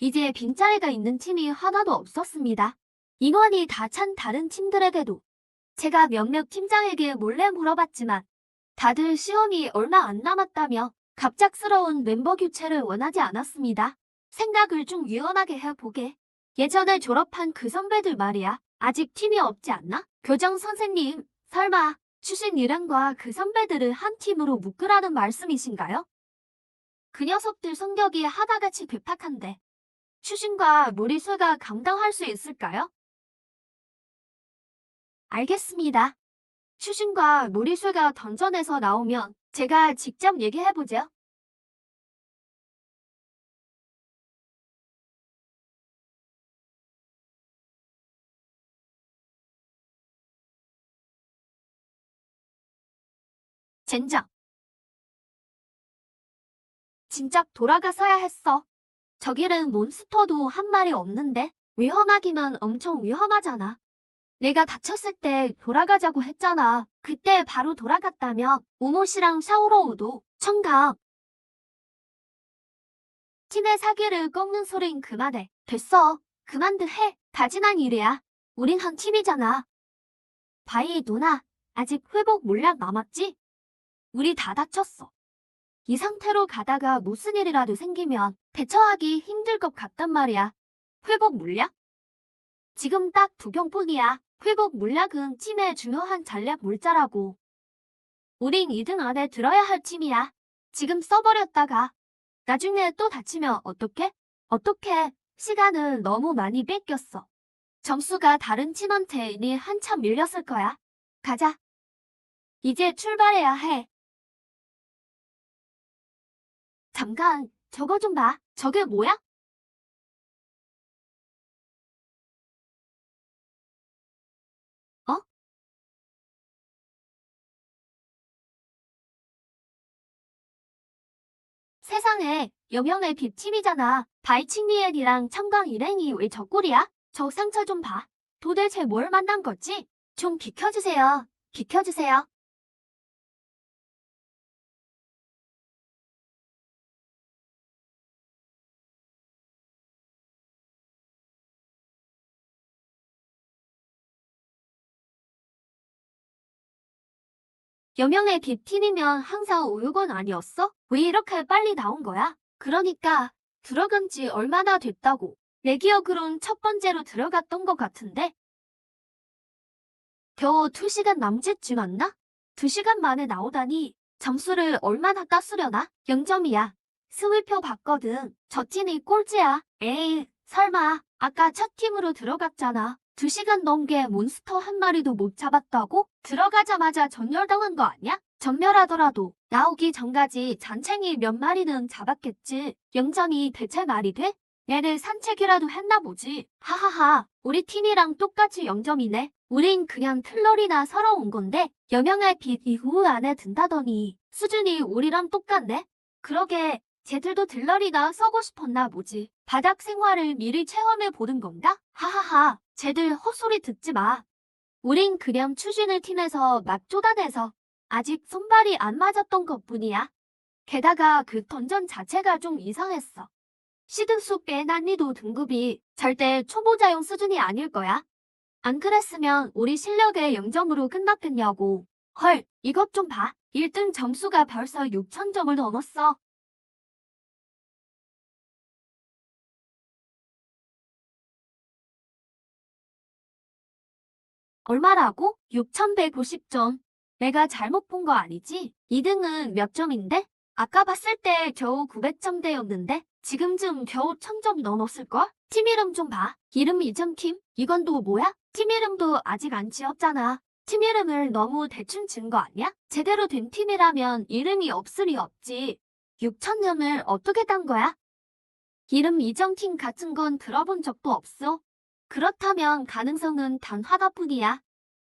이제 빈자리가 있는 팀이 하나도 없었습니다. 인원이 다 찬 다른 팀들에게도 제가 몇몇 팀장에게 몰래 물어봤지만 다들 시험이 얼마 안 남았다며 갑작스러운 멤버 교체를 원하지 않았습니다. 생각을 좀 유연하게 해보게. 예전에 졸업한 그 선배들 말이야. 아직 팀이 없지 않나? 교장 선생님, 설마 추신 일행과 그 선배들을 한 팀으로 묶으라는 말씀이신가요? 그 녀석들 성격이 하나같이 괴팍한데 추신과 무리수가 감당할 수 있을까요? 알겠습니다. 추신과 무리수가 던전에서 나오면 제가 직접 얘기해보죠. 젠장. 진작 돌아가서야 했어. 저기는 몬스터도 한 마리 없는데 위험하기만 엄청 위험하잖아. 내가 다쳤을 때 돌아가자고 했잖아. 그때 바로 돌아갔다며. 우모 씨랑 샤오로우도 청각. 팀의 사기를 꺾는 소린 그만해. 됐어. 그만들 해. 다 지난 일이야. 우린 한 팀이잖아. 바이 누나, 아직 회복 물약 남았지? 우리 다 다쳤어. 이 상태로 가다가 무슨 일이라도 생기면 대처하기 힘들 것 같단 말이야. 회복 물약? 지금 딱 2병뿐이야. 회복 물약은 팀의 중요한 전략 물자라고. 우린 2등 안에 들어야 할 팀이야. 지금 써버렸다가 나중에 또 다치면 어떡해? 어떡해. 시간을 너무 많이 뺏겼어. 점수가 다른 팀한테 이미 한참 밀렸을 거야. 가자. 이제 출발해야 해. 잠깐, 저거 좀 봐. 저게 뭐야? 어? 세상에, 여명의 빅팀이잖아. 바이칭리엔이랑 청강 일행이 왜 저 꼴이야? 저 상처 좀 봐. 도대체 뭘 만난 거지? 좀 비켜주세요. 비켜주세요. 여명의 빅팀이면 항상 오유건 아니었어? 왜 이렇게 빨리 나온 거야? 그러니까 들어간 지 얼마나 됐다고. 내 기억으론 첫 번째로 들어갔던 것 같은데? 겨우 2시간 남짓쯤 왔나? 2시간 만에 나오다니 점수를 얼마나 땄으려나? 0점이야. 스위표 봤거든. 저 팀이 꼴찌야. 에이, 설마 아까 첫 팀으로 들어갔잖아. 2시간 넘게 몬스터 한 마리도 못 잡았다고? 들어가자마자 전멸당한 거 아니야? 전멸하더라도 나오기 전까지 잔챙이 몇 마리는 잡았겠지. 0점이 대체 말이 돼? 얘네 산책이라도 했나 보지. 하하하, 우리 팀이랑 똑같이 0점이네. 우린 그냥 틀러리나 서러 온 건데 여명의 빛 이후 안에 든다더니 수준이 우리랑 똑같네. 그러게 쟤들도 들러리나 서고 싶었나 보지. 바닥 생활을 미리 체험해 보는 건가? 하하하, 쟤들 헛소리 듣지 마. 우린 그냥 추진을 팀에서 막 쫓아내서 아직 손발이 안 맞았던 것뿐이야. 게다가 그 던전 자체가 좀 이상했어. 시드숲 꽤 난이도 등급이 절대 초보자용 수준이 아닐 거야. 안 그랬으면 우리 실력의 0점으로 끝났겠냐고. 헐, 이것 좀 봐. 1등 점수가 벌써 6,000점을 넘었어. 얼마라고? 6,150점. 내가 잘못 본 거 아니지? 2등은 몇 점인데? 아까 봤을 때 겨우 900점대였는데 지금쯤 겨우 1,000점 넘었을걸? 팀 이름 좀 봐. 이름 이점팀? 이건 또 뭐야? 팀 이름도 아직 안 지었잖아. 팀 이름을 너무 대충 지은 거 아니야? 제대로 된 팀이라면 이름이 없을 리 없지. 6,000점을 어떻게 딴 거야? 이름 이정팀 같은 건 들어본 적도 없어. 그렇다면 가능성은 단 하나뿐이야.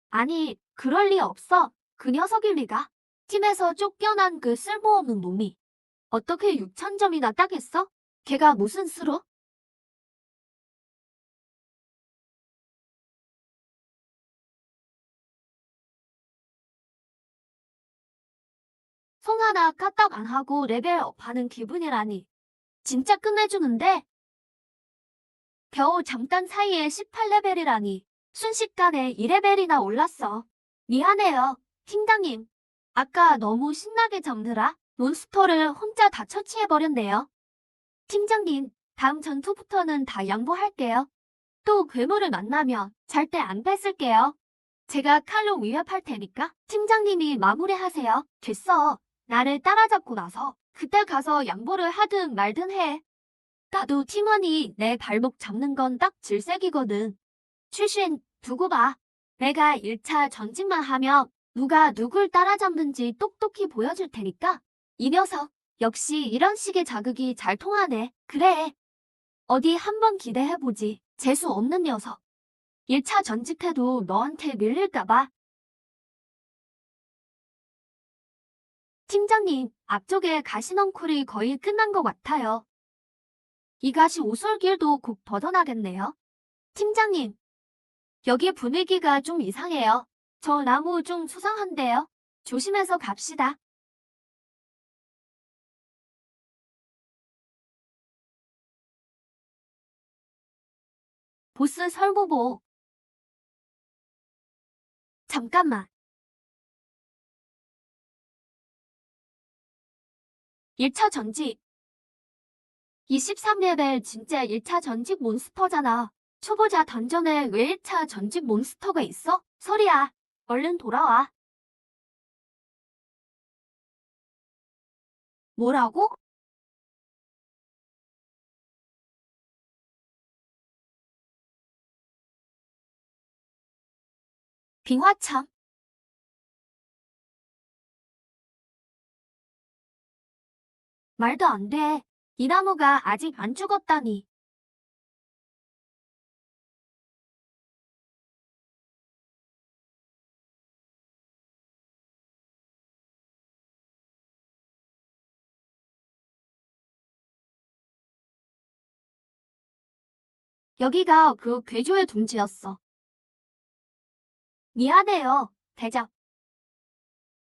아니, 그럴 리 없어. 그 녀석일 리가. 팀에서 쫓겨난 그 쓸모없는 놈이. 어떻게 6,000점이나 따겠어? 걔가 무슨 수로? 송 하나 까딱 안 하고 레벨업하는 기분이라니. 진짜 끝내주는데? 겨우 잠깐 사이에 18레벨이라니. 순식간에 2레벨이나 올랐어. 미안해요, 팀장님. 아까 너무 신나게 잡느라 몬스터를 혼자 다 처치해버렸네요. 팀장님, 다음 전투부터는 다 양보할게요. 또 괴물을 만나면 절대 안 뺏을게요. 제가 칼로 위협할 테니까 팀장님이 마무리하세요. 됐어. 나를 따라잡고 나서 그때 가서 양보를 하든 말든 해. 나도 팀원이 내 발목 잡는 건 딱 질색이거든. 출신 두고 봐. 내가 1차 전직만 하면 누가 누굴 따라잡는지 똑똑히 보여줄 테니까. 이 녀석 역시 이런 식의 자극이 잘 통하네. 그래. 어디 한번 기대해보지. 재수 없는 녀석. 1차 전직해도 너한테 밀릴까봐. 팀장님, 앞쪽에 가시넝쿨이 거의 끝난 것 같아요. 이 가시 오솔길도 곧 벗어나겠네요. 팀장님, 여기 분위기가 좀 이상해요. 저 나무 좀 수상한데요. 조심해서 갑시다. 보스 설보보. 잠깐만. 1차 전직. 23레벨 진짜 1차 전직 몬스터잖아. 초보자 던전에 왜 1차 전직 몬스터가 있어? 설이야. 얼른 돌아와. 뭐라고? 빙화참. 말도 안 돼. 이 나무가 아직 안 죽었다니. 여기가 그 괴조의 둥지였어. 미안해요, 대장.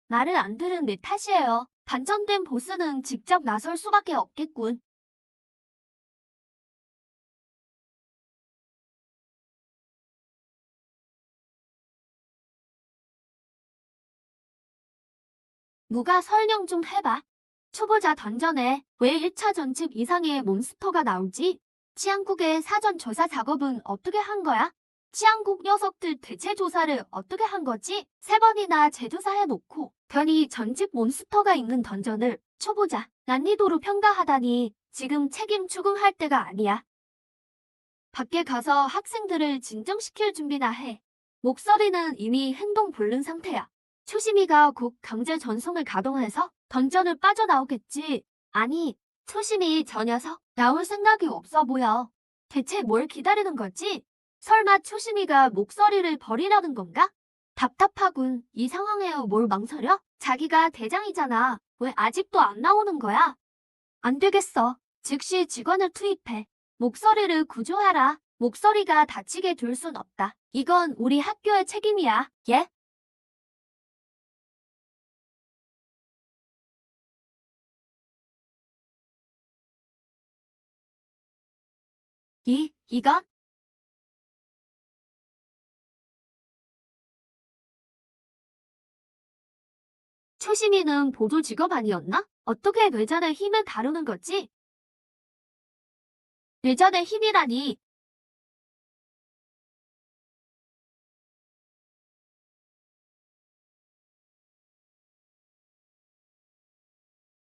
말을 안 들은 내 탓이에요. 반전된 보스는 직접 나설 수밖에 없겠군. 누가 설명 좀 해봐. 초보자 던전에 왜 1차 전집 이상의 몬스터가 나오지? 치안국의 사전 조사 작업은 어떻게 한 거야? 치안국 녀석들 대체 조사를 어떻게 한 거지? 3번이나 재조사해놓고 괜히 전집 몬스터가 있는 던전을 초보자 난이도로 평가하다니 지금 책임 추궁할 때가 아니야. 밖에 가서 학생들을 진정시킬 준비나 해. 목소리는 이미 행동 불능 상태야. 초심이가 곧 강제 전송을 가동해서 던전을 빠져나오겠지. 아니, 초심이 저 녀석 나올 생각이 없어 보여. 대체 뭘 기다리는 거지? 설마 초심이가 목소리를 버리려는 건가? 답답하군. 이 상황에 뭘 망설여? 자기가 대장이잖아. 왜 아직도 안 나오는 거야? 안 되겠어. 즉시 직원을 투입해. 목소리를 구조하라. 목소리가 다치게 둘 순 없다. 이건 우리 학교의 책임이야. 예? 이건? 초심이는 보조 직업 아니었나? 어떻게 뇌전의 힘을 다루는 거지? 뇌전의 힘이라니.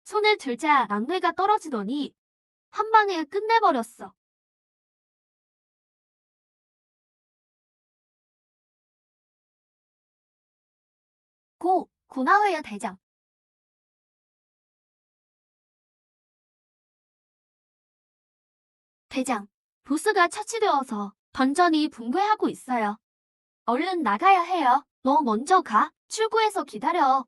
손을 들자 낙뢰가 떨어지더니 한 방에 끝내버렸어. 군하회의 대장. 대장, 보스가 처치되어서 던전이 붕괴하고 있어요. 얼른 나가야 해요. 너 먼저 가. 출구에서 기다려.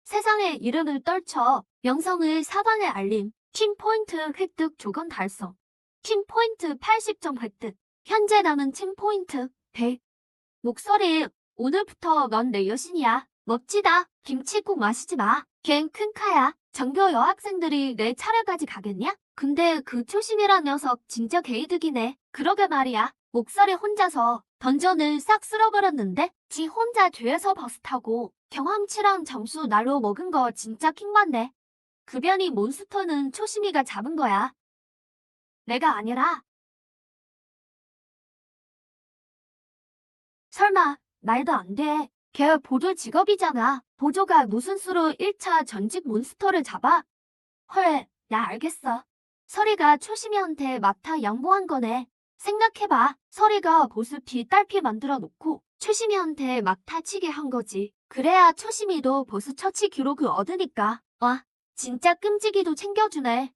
세상의 이름을 떨쳐 명성을 사방에 알림. 팀포인트 획득 조건 달성. 팀포인트 80점 획득. 현재 남은 팀포인트 100. 목소리, 오늘부터 넌 내 여신이야. 멋지다. 김치국 마시지 마. 걘 큰 카야. 전교 여학생들이 내 차례까지 가겠냐? 근데 그 초심이란 녀석 진짜 개이득이네. 그러게 말이야. 목소리 혼자서 던전을 싹 쓸어버렸는데 지 혼자 뒤에서 버스 타고 경험치랑 점수 날로 먹은 거 진짜 킹받네. 급연이 몬스터는 초심이가 잡은 거야. 내가 아니라. 설마 말도 안 돼. 걔 보조 직업이잖아. 보조가 무슨 수로 1차 전직 몬스터를 잡아? 헐, 야 알겠어. 서리가 초심이한테 막타 양보한 거네. 생각해봐. 서리가 보스 뒷딸피 만들어 놓고 초심이한테 막타 치게 한 거지. 그래야 초심이도 보스 처치 기록을 얻으니까. 와, 진짜 끔찍이도 챙겨주네.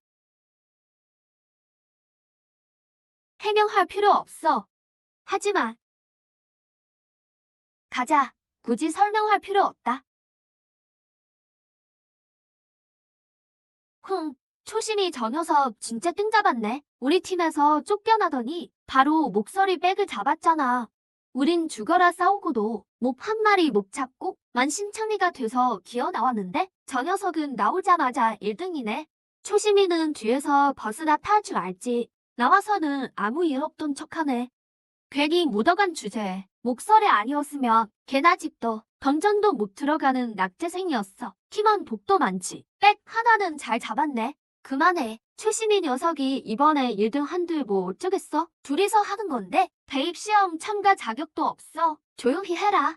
해명할 필요 없어. 하지만 가자. 굳이 설명할 필요 없다. 초심이 저 녀석 진짜 뜬 잡았네. 우리 팀에서 쫓겨나더니 바로 목소리 백을 잡았잖아. 우린 죽어라 싸우고도 몹 한 마리 못 잡고 만신창이가 돼서 기어 나왔는데 저 녀석은 나오자마자 1등이네. 초심이는 뒤에서 버스나 탈 줄 알지. 나와서는 아무 일 없던 척하네. 괜히 묻어간 주제에 목소리 아니었으면 걔나 집도 던전도 못 들어가는 낙제생이었어. 팀원 독도 많지. 백 하나는 잘 잡았네. 그만해. 최시미 녀석이 이번에 1등 한들 뭐 어쩌겠어? 둘이서 하는 건데 대입시험 참가 자격도 없어. 조용히 해라.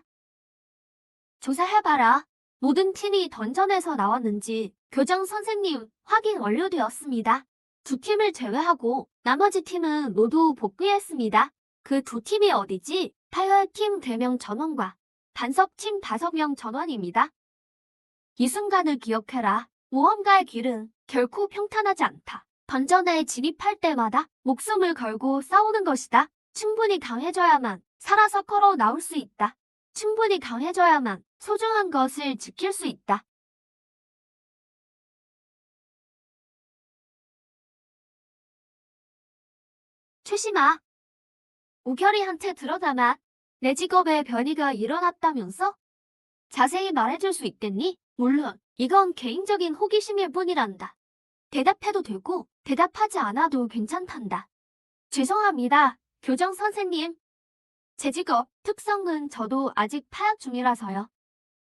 조사해봐라. 모든 팀이 던전에서 나왔는지 교장 선생님 확인 완료되었습니다. 두 팀을 제외하고 나머지 팀은 모두 복귀했습니다. 그 두 팀이 어디지? 파열팀 3명 전원과 단섭팀 5명 전원입니다. 이 순간을 기억해라. 모험가의 길은 결코 평탄하지 않다. 던전에 진입할 때마다 목숨을 걸고 싸우는 것이다. 충분히 강해져야만 살아서 걸어 나올 수 있다. 충분히 강해져야만 소중한 것을 지킬 수 있다. 최심아, 우결이한테 들어가마. 내 직업에 변이가 일어났다면서? 자세히 말해줄 수 있겠니? 물론 이건 개인적인 호기심일 뿐이란다. 대답해도 되고 대답하지 않아도 괜찮단다. 죄송합니다, 교정 선생님. 제 직업 특성은 저도 아직 파악 중이라서요.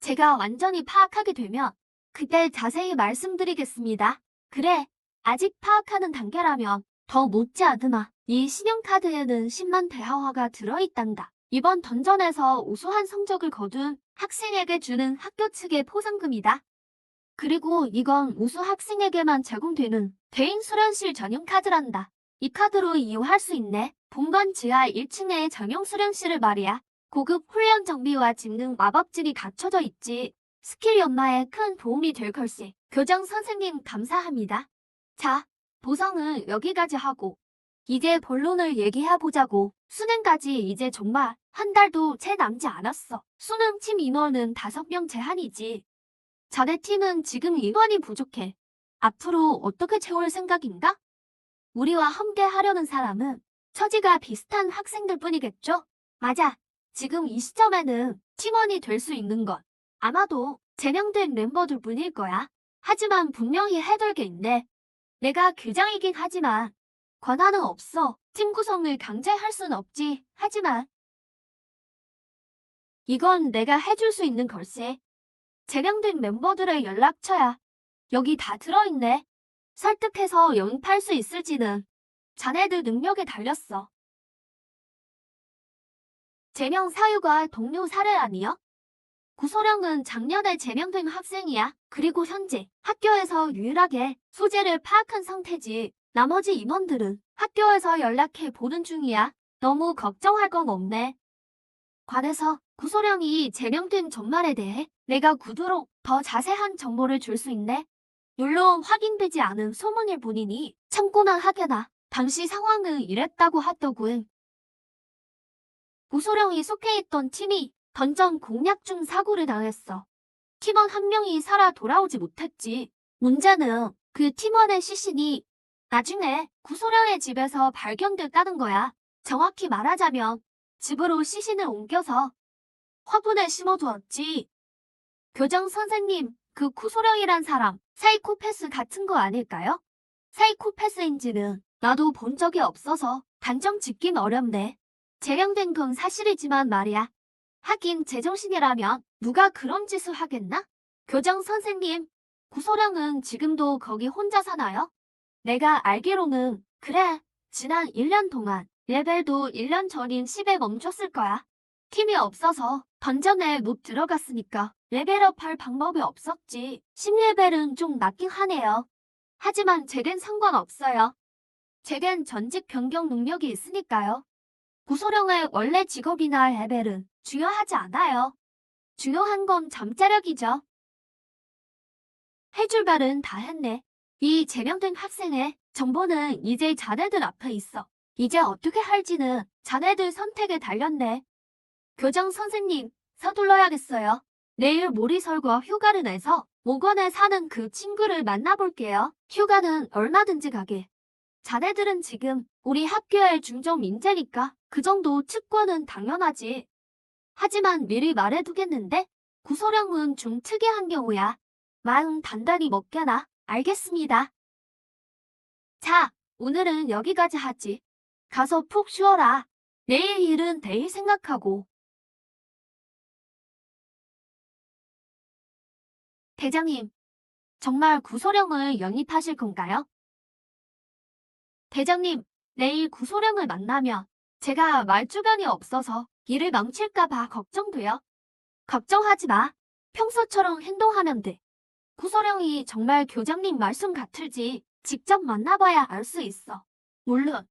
제가 완전히 파악하게 되면 그때 자세히 말씀드리겠습니다. 그래, 아직 파악하는 단계라면 더 못지않으나 이 신용카드에는 10만 대하화가 들어있단다. 이번 던전에서 우수한 성적을 거둔 학생에게 주는 학교 측의 포상금이다. 그리고 이건 우수 학생에게만 제공되는 개인 수련실 전용 카드란다. 이 카드로 이용할 수 있네. 본관 지하 1층의 전용 수련실을 말이야. 고급 훈련 장비와 집능 마법진이 갖춰져 있지. 스킬 연마에 큰 도움이 될 걸세. 교장 선생님 감사합니다. 자, 보상은 여기까지 하고 이제 본론을 얘기해보자고. 수능까지 이제 정말 한 달도 채 남지 않았어. 수능 팀 인원은 5명 제한이지. 자네 팀은 지금 인원이 부족해. 앞으로 어떻게 채울 생각인가? 우리와 함께 하려는 사람은 처지가 비슷한 학생들 뿐이겠죠? 맞아. 지금 이 시점에는 팀원이 될 수 있는 건 아마도 제명된 멤버들 뿐일 거야. 하지만 분명히 해둘 게 있네. 내가 교장이긴 하지만 권한은 없어. 팀 구성을 강제할 순 없지. 하지만 이건 내가 해줄 수 있는 걸세. 제명된 멤버들의 연락처야. 여기 다 들어있네. 설득해서 영입할 수 있을지는 자네들 능력에 달렸어. 제명 사유가 동료 사례 아니야? 구소령은 작년에 제명된 학생이야. 그리고 현재 학교에서 유일하게 소재를 파악한 상태지. 나머지 임원들은 학교에서 연락해 보는 중이야. 너무 걱정할 건 없네. 관에서 구소령이 제명된 전말에 대해 내가 구두로 더 자세한 정보를 줄 수 있네. 물론 확인되지 않은 소문일 뿐이니 참고만 하게나. 당시 상황은 이랬다고 하더군. 구소령이 속해 있던 팀이 던전 공략 중 사고를 당했어. 팀원 한 명이 살아 돌아오지 못했지. 문제는 그 팀원의 시신이 나중에 구소령의 집에서 발견됐다는 거야. 정확히 말하자면 집으로 시신을 옮겨서 화분에 심어두었지. 교장 선생님, 그 구소령이란 사람 사이코패스 같은 거 아닐까요? 사이코패스인지는 나도 본 적이 없어서 단정 짓긴 어렵네. 제명된 건 사실이지만 말이야. 하긴 제정신이라면 누가 그런 짓을 하겠나? 교장 선생님, 구소령은 지금도 거기 혼자 사나요? 내가 알기로는 그래. 지난 1년 동안 레벨도 1년 전인 10에 멈췄을 거야. 팀이 없어서 던전에 못 들어갔으니까 레벨업 할 방법이 없었지. 10레벨은 좀 낮긴 하네요. 하지만 제겐 상관없어요. 제겐 전직 변경 능력이 있으니까요. 구소령의 원래 직업이나 레벨은 중요하지 않아요. 중요한 건 잠자력이죠. 해줄 말은 다 했네. 이 제명된 학생의 정보는 이제 자네들 앞에 있어. 이제 어떻게 할지는 자네들 선택에 달렸네. 교장 선생님, 서둘러야겠어요. 내일 모리설과 휴가를 내서 모건에 사는 그 친구를 만나볼게요. 휴가는 얼마든지 가게. 자네들은 지금 우리 학교의 중점 인재니까 그 정도 특권은 당연하지. 하지만 미리 말해두겠는데 구소령은 좀 특이한 경우야. 마음 단단히 먹게나. 알겠습니다. 자, 오늘은 여기까지 하지. 가서 푹 쉬어라. 내일 일은 내일 생각하고. 대장님, 정말 구소령을 영입하실 건가요? 대장님, 내일 구소령을 만나면 제가 말주변이 없어서 일을 망칠까봐 걱정돼요. 걱정하지 마. 평소처럼 행동하면 돼. 구소령이 정말 교장님 말씀 같을지 직접 만나봐야 알 수 있어. 물론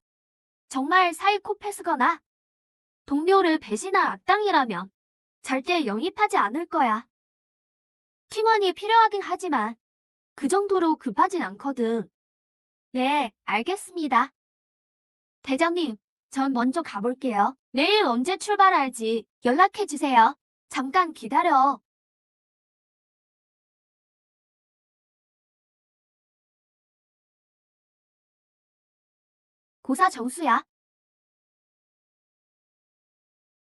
정말 사이코패스거나 동료를 배신한 악당이라면 절대 영입하지 않을 거야. 팀원이 필요하긴 하지만 그 정도로 급하진 않거든. 네, 알겠습니다. 대장님, 전 먼저 가볼게요. 내일 언제 출발할지 연락해주세요. 잠깐 기다려. 고사 정수야.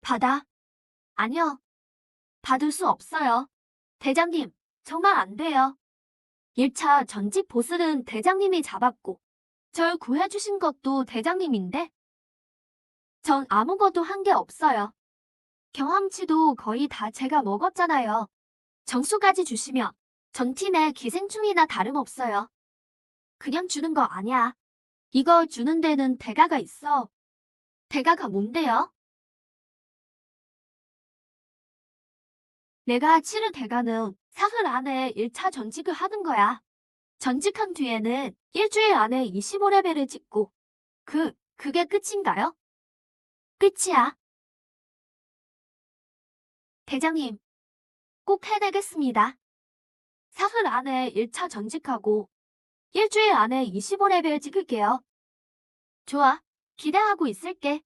받아. 아니요. 받을 수 없어요. 대장님, 정말 안 돼요. 1차 전직 보스는 대장님이 잡았고 절 구해주신 것도 대장님인데 전 아무것도 한 게 없어요. 경험치도 거의 다 제가 먹었잖아요. 정수까지 주시면 전 팀의 기생충이나 다름없어요. 그냥 주는 거 아니야. 이거 주는 데는 대가가 있어. 대가가 뭔데요? 내가 치를 대가는 사흘 안에 1차 전직을 하는 거야. 전직한 뒤에는 일주일 안에 25레벨을 찍고 그게 끝인가요? 끝이야. 대장님, 꼭 해내겠습니다. 사흘 안에 1차 전직하고 일주일 안에 25레벨 찍을게요. 좋아, 기대하고 있을게.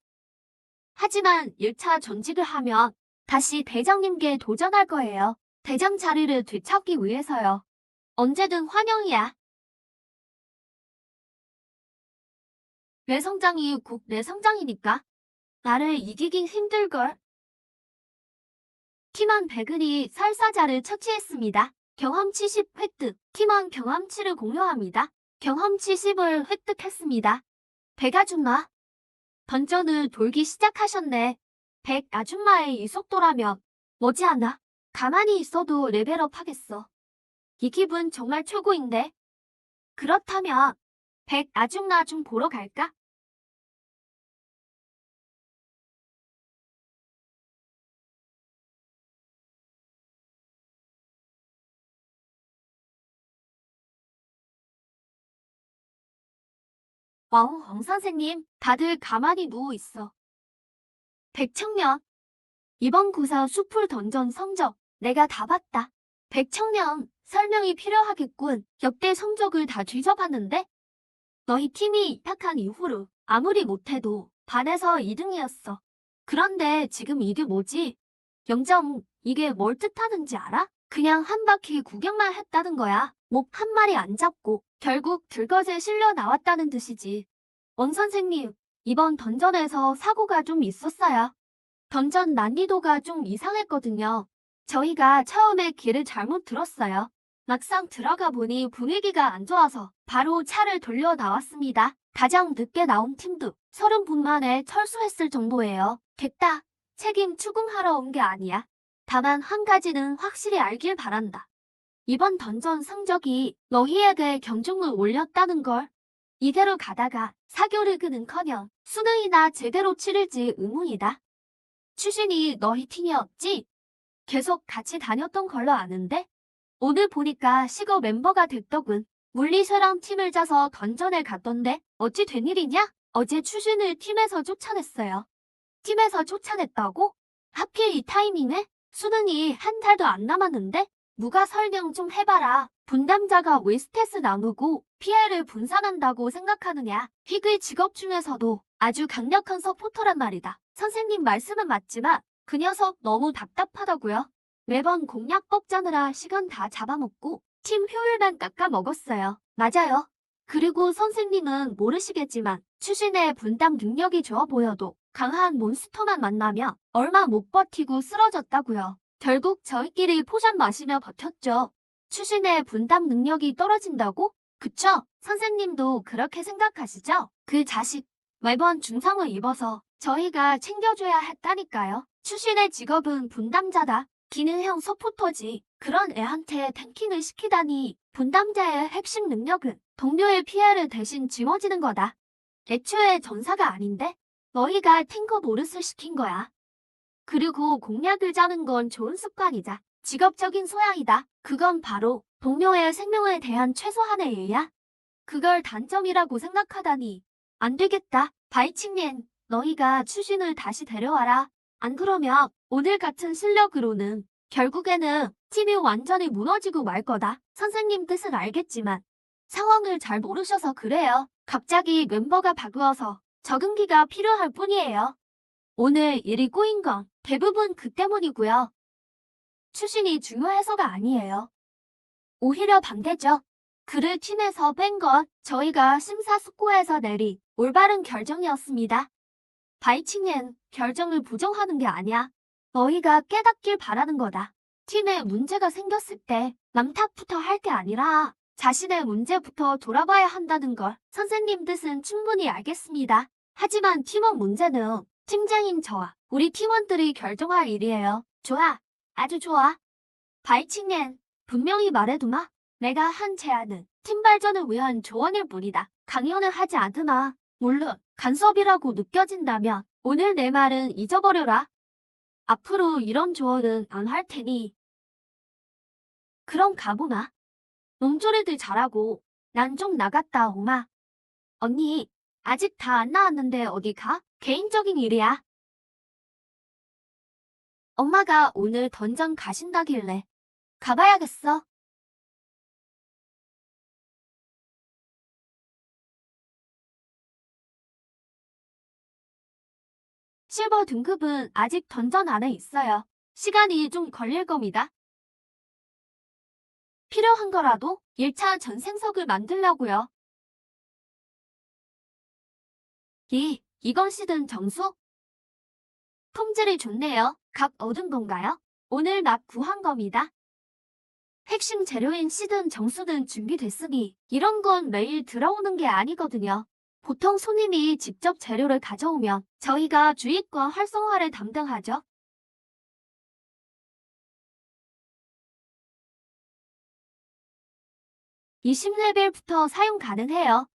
하지만 1차 전직을 하면 다시 대장님께 도전할 거예요. 대장 자리를 되찾기 위해서요. 언제든 환영이야. 내 성장이 곧 내 성장이니까 나를 이기긴 힘들걸. 팀원 백은이 설사자를 처치했습니다. 경험치 10 획득. 팀원 경험치를 공유합니다. 경험치 10을 획득했습니다. 백 아줌마. 던전을 돌기 시작하셨네. 백 아줌마의 이 속도라면 머지않아 가만히 있어도 레벨업 하겠어. 이 기분 정말 최고인데. 그렇다면 백 아줌마 좀 보러 갈까? 와우, 황 선생님, 다들 가만히 누워 있어. 백청년, 이번 구사 수풀 던전 성적 내가 다 봤다. 백청년, 설명이 필요하겠군. 역대 성적을 다 뒤져봤는데 너희 팀이 입학한 이후로 아무리 못해도 반에서 2등이었어. 그런데 지금 이게 뭐지? 0점, 이게 뭘 뜻하는지 알아? 그냥 한 바퀴 구경만 했다는 거야. 목 한 마리 안 잡고 결국 들것에 실려 나왔다는 뜻이지. 원 선생님, 이번 던전에서 사고가 좀 있었어요. 던전 난이도가 좀 이상했거든요. 저희가 처음에 길을 잘못 들었어요. 막상 들어가 보니 분위기가 안 좋아서 바로 차를 돌려 나왔습니다. 가장 늦게 나온 팀도 30분 만에 철수했을 정도예요. 됐다. 책임 추궁하러 온 게 아니야. 다만 한 가지는 확실히 알길 바란다. 이번 던전 성적이 너희에게 경종을 올렸다는 걸. 이대로 가다가 사교리그는커녕 수능이나 제대로 치를지 의문이다. 추신이 너희 팀이었지? 계속 같이 다녔던 걸로 아는데? 오늘 보니까 시거 멤버가 됐더군. 물리쇠랑 팀을 짜서 던전에 갔던데 어찌 된 일이냐? 어제 추신을 팀에서 쫓아냈어요. 팀에서 쫓아냈다고? 하필 이 타이밍에? 수능이 한 달도 안 남았는데? 누가 설명 좀 해봐라. 분담자가 왜 스트레스 나누고 피해를 분산한다고 생각하느냐. 희귀 직업 중에서도 아주 강력한 서포터란 말이다. 선생님 말씀은 맞지만 그 녀석 너무 답답하다고요. 매번 공약 뽑자느라 시간 다 잡아먹고 팀 효율만 깎아먹었어요. 맞아요. 그리고 선생님은 모르시겠지만 추신의 분담 능력이 좋아 보여도 강한 몬스터만 만나면 얼마 못 버티고 쓰러졌다고요. 결국 저희끼리 포션 마시며 버텼죠. 추신의 분담 능력이 떨어진다고? 그쵸? 선생님도 그렇게 생각하시죠? 그 자식 매번 중상을 입어서 저희가 챙겨줘야 했다니까요. 추신의 직업은 분담자다. 기능형 서포터지. 그런 애한테 탱킹을 시키다니. 분담자의 핵심 능력은 동료의 피해를 대신 짊어지는 거다. 애초에 전사가 아닌데 너희가 탱커 노릇을 시킨 거야. 그리고 공략을 짜는 건 좋은 습관이자 직업적인 소양이다. 그건 바로 동료의 생명에 대한 최소한의 예의야. 그걸 단점이라고 생각하다니. 안 되겠다. 바이칭님, 너희가 추신을 다시 데려와라. 안 그러면 오늘 같은 실력으로는 결국에는 팀이 완전히 무너지고 말 거다. 선생님 뜻은 알겠지만 상황을 잘 모르셔서 그래요. 갑자기 멤버가 바꾸어서 적응기가 필요할 뿐이에요. 오늘 일이 꼬인 건 대부분 그 때문이고요. 추신이 중요해서가 아니에요. 오히려 반대죠. 그를 팀에서 뺀 건 저희가 심사숙고해서 내린 올바른 결정이었습니다. 바이칭엔 결정을 부정하는 게 아니야. 너희가 깨닫길 바라는 거다. 팀에 문제가 생겼을 때 남 탓부터 할 게 아니라 자신의 문제부터 돌아봐야 한다는 걸 선생님 뜻은 충분히 알겠습니다. 하지만 팀원 문제는 팀장인 저와 우리 팀원들이 결정할 일이에요. 좋아. 아주 좋아. 바이칭엔 분명히 말해두마. 내가 한 제안은 팀 발전을 위한 조언일 뿐이다. 강요는 하지 않으나 물론 간섭이라고 느껴진다면 오늘 내 말은 잊어버려라. 앞으로 이런 조언은 안 할 테니. 그럼 가보마. 놈조리들 잘하고 난 좀 나갔다 오마. 언니, 아직 다 안 나왔는데 어디 가? 개인적인 일이야. 엄마가 오늘 던전 가신다길래 가봐야겠어. 실버 등급은 아직 던전 안에 있어요. 시간이 좀 걸릴 겁니다. 필요한 거라도 1차 전생석을 만들려고요. 이건 시든 정수? 품질이 좋네요. 각 얻은 건가요? 오늘 막 구한 겁니다. 핵심 재료인 시든 정수는 준비됐으니 이런 건 매일 들어오는 게 아니거든요. 보통 손님이 직접 재료를 가져오면 저희가 주입과 활성화를 담당하죠. 20레벨부터 사용 가능해요.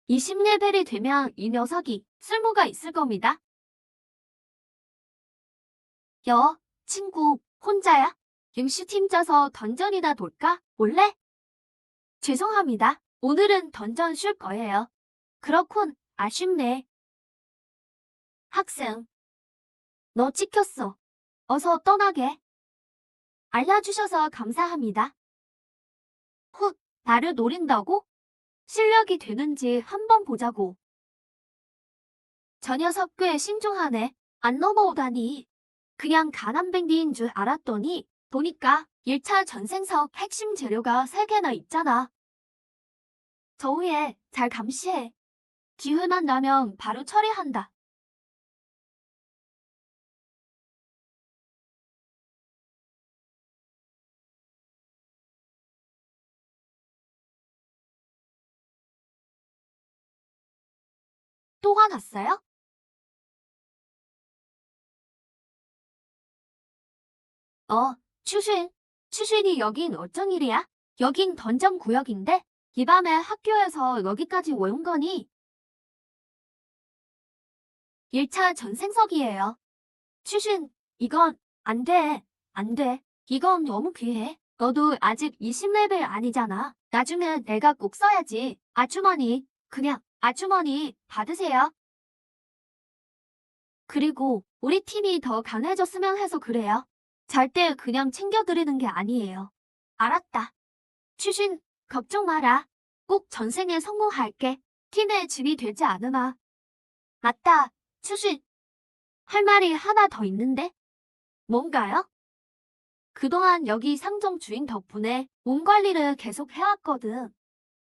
20레벨이 되면 이 녀석이 쓸모가 있을 겁니다. 친구, 혼자야? 임시팀 짜서 던전이나 돌까? 올래? 죄송합니다. 오늘은 던전 쉴 거예요. 그렇군, 아쉽네. 학생, 너 찍혔어. 어서 떠나게. 알려주셔서 감사합니다. 훗, 나를 노린다고? 실력이 되는지 한번 보자고. 저 녀석 꽤 신중하네. 안 넘어오다니. 그냥 가난뱅이인 줄 알았더니 보니까 1차 전생석 핵심 재료가 3개나 있잖아. 저 후에 잘 감시해. 기회만 나면 바로 처리한다. 또 화났어요? 추신. 추신이 여긴 어쩐 일이야? 여긴 던전 구역인데? 이 밤에 학교에서 여기까지 왜 온 거니? 1차 전생석이에요. 추신, 이건 안 돼. 안 돼. 이건 너무 귀해. 너도 아직 20레벨 아니잖아. 나중에 내가 꼭 써야지. 아주머니, 그냥 아주머니 받으세요. 그리고 우리 팀이 더 강해졌으면 해서 그래요. 절대 그냥 챙겨드리는 게 아니에요. 알았다. 추신, 걱정 마라. 꼭 전생에 성공할게. 팀의 짐이 되지 않으마. 맞다, 추신. 할 말이 하나 더 있는데? 뭔가요? 그동안 여기 상점 주인 덕분에 몸 관리를 계속 해왔거든.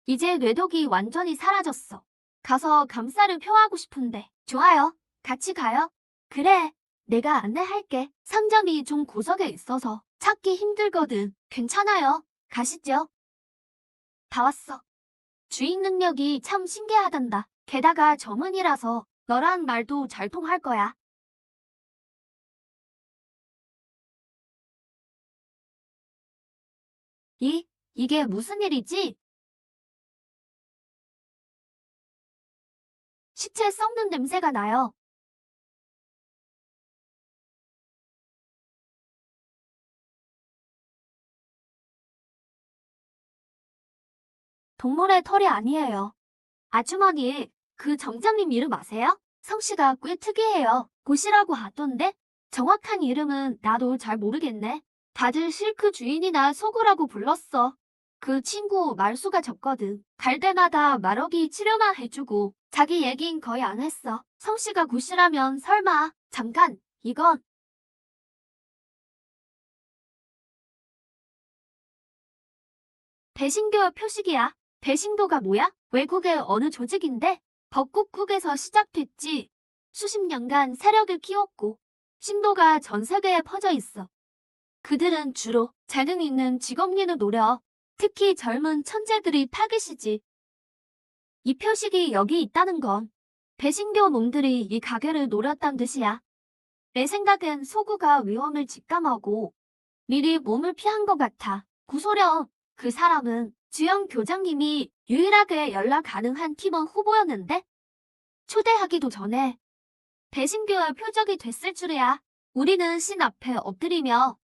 이제 뇌독이 완전히 사라졌어. 가서 감사를 표하고 싶은데. 좋아요. 같이 가요. 그래. 내가 안내할게. 상점이 좀 구석에 있어서 찾기 힘들거든. 괜찮아요. 가시죠. 다 왔어. 주인 능력이 참 신기하단다. 게다가 점은이라서 너랑 말도 잘 통할 거야. 이게 무슨 일이지? 시체 썩는 냄새가 나요. 동물의 털이 아니에요. 아주머니, 그 점장님 이름 아세요? 성씨가 꽤 특이해요. 고시라고 하던데? 정확한 이름은 나도 잘 모르겠네. 다들 실크 주인이나 소구라고 불렀어. 그 친구 말수가 적거든. 갈 때마다 말어기 치료만 해주고 자기 얘긴 거의 안 했어. 성씨가 구시라면 설마. 잠깐, 이건 대신교 표식이야. 대신도가 뭐야? 외국의 어느 조직인데? 벚꽃국에서 시작됐지. 수십 년간 세력을 키웠고 신도가 전 세계에 퍼져 있어. 그들은 주로 재능 있는 직업인을 노려. 특히 젊은 천재들이 타깃이지. 이 표식이 여기 있다는 건 배신교 놈들이 이 가게를 노렸단 뜻이야. 내 생각엔 소구가 위험을 직감하고 미리 몸을 피한 것 같아. 구소련, 그 사람은 주영 교장님이 유일하게 연락 가능한 팀원 후보였는데 초대하기도 전에 배신교의 표적이 됐을 줄이야. 우리는 신 앞에 엎드리며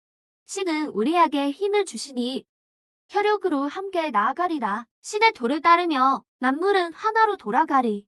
신은 우리에게 힘을 주시니 혈육으로 함께 나아가리라. 신의 도를 따르며 만물은 하나로 돌아가리.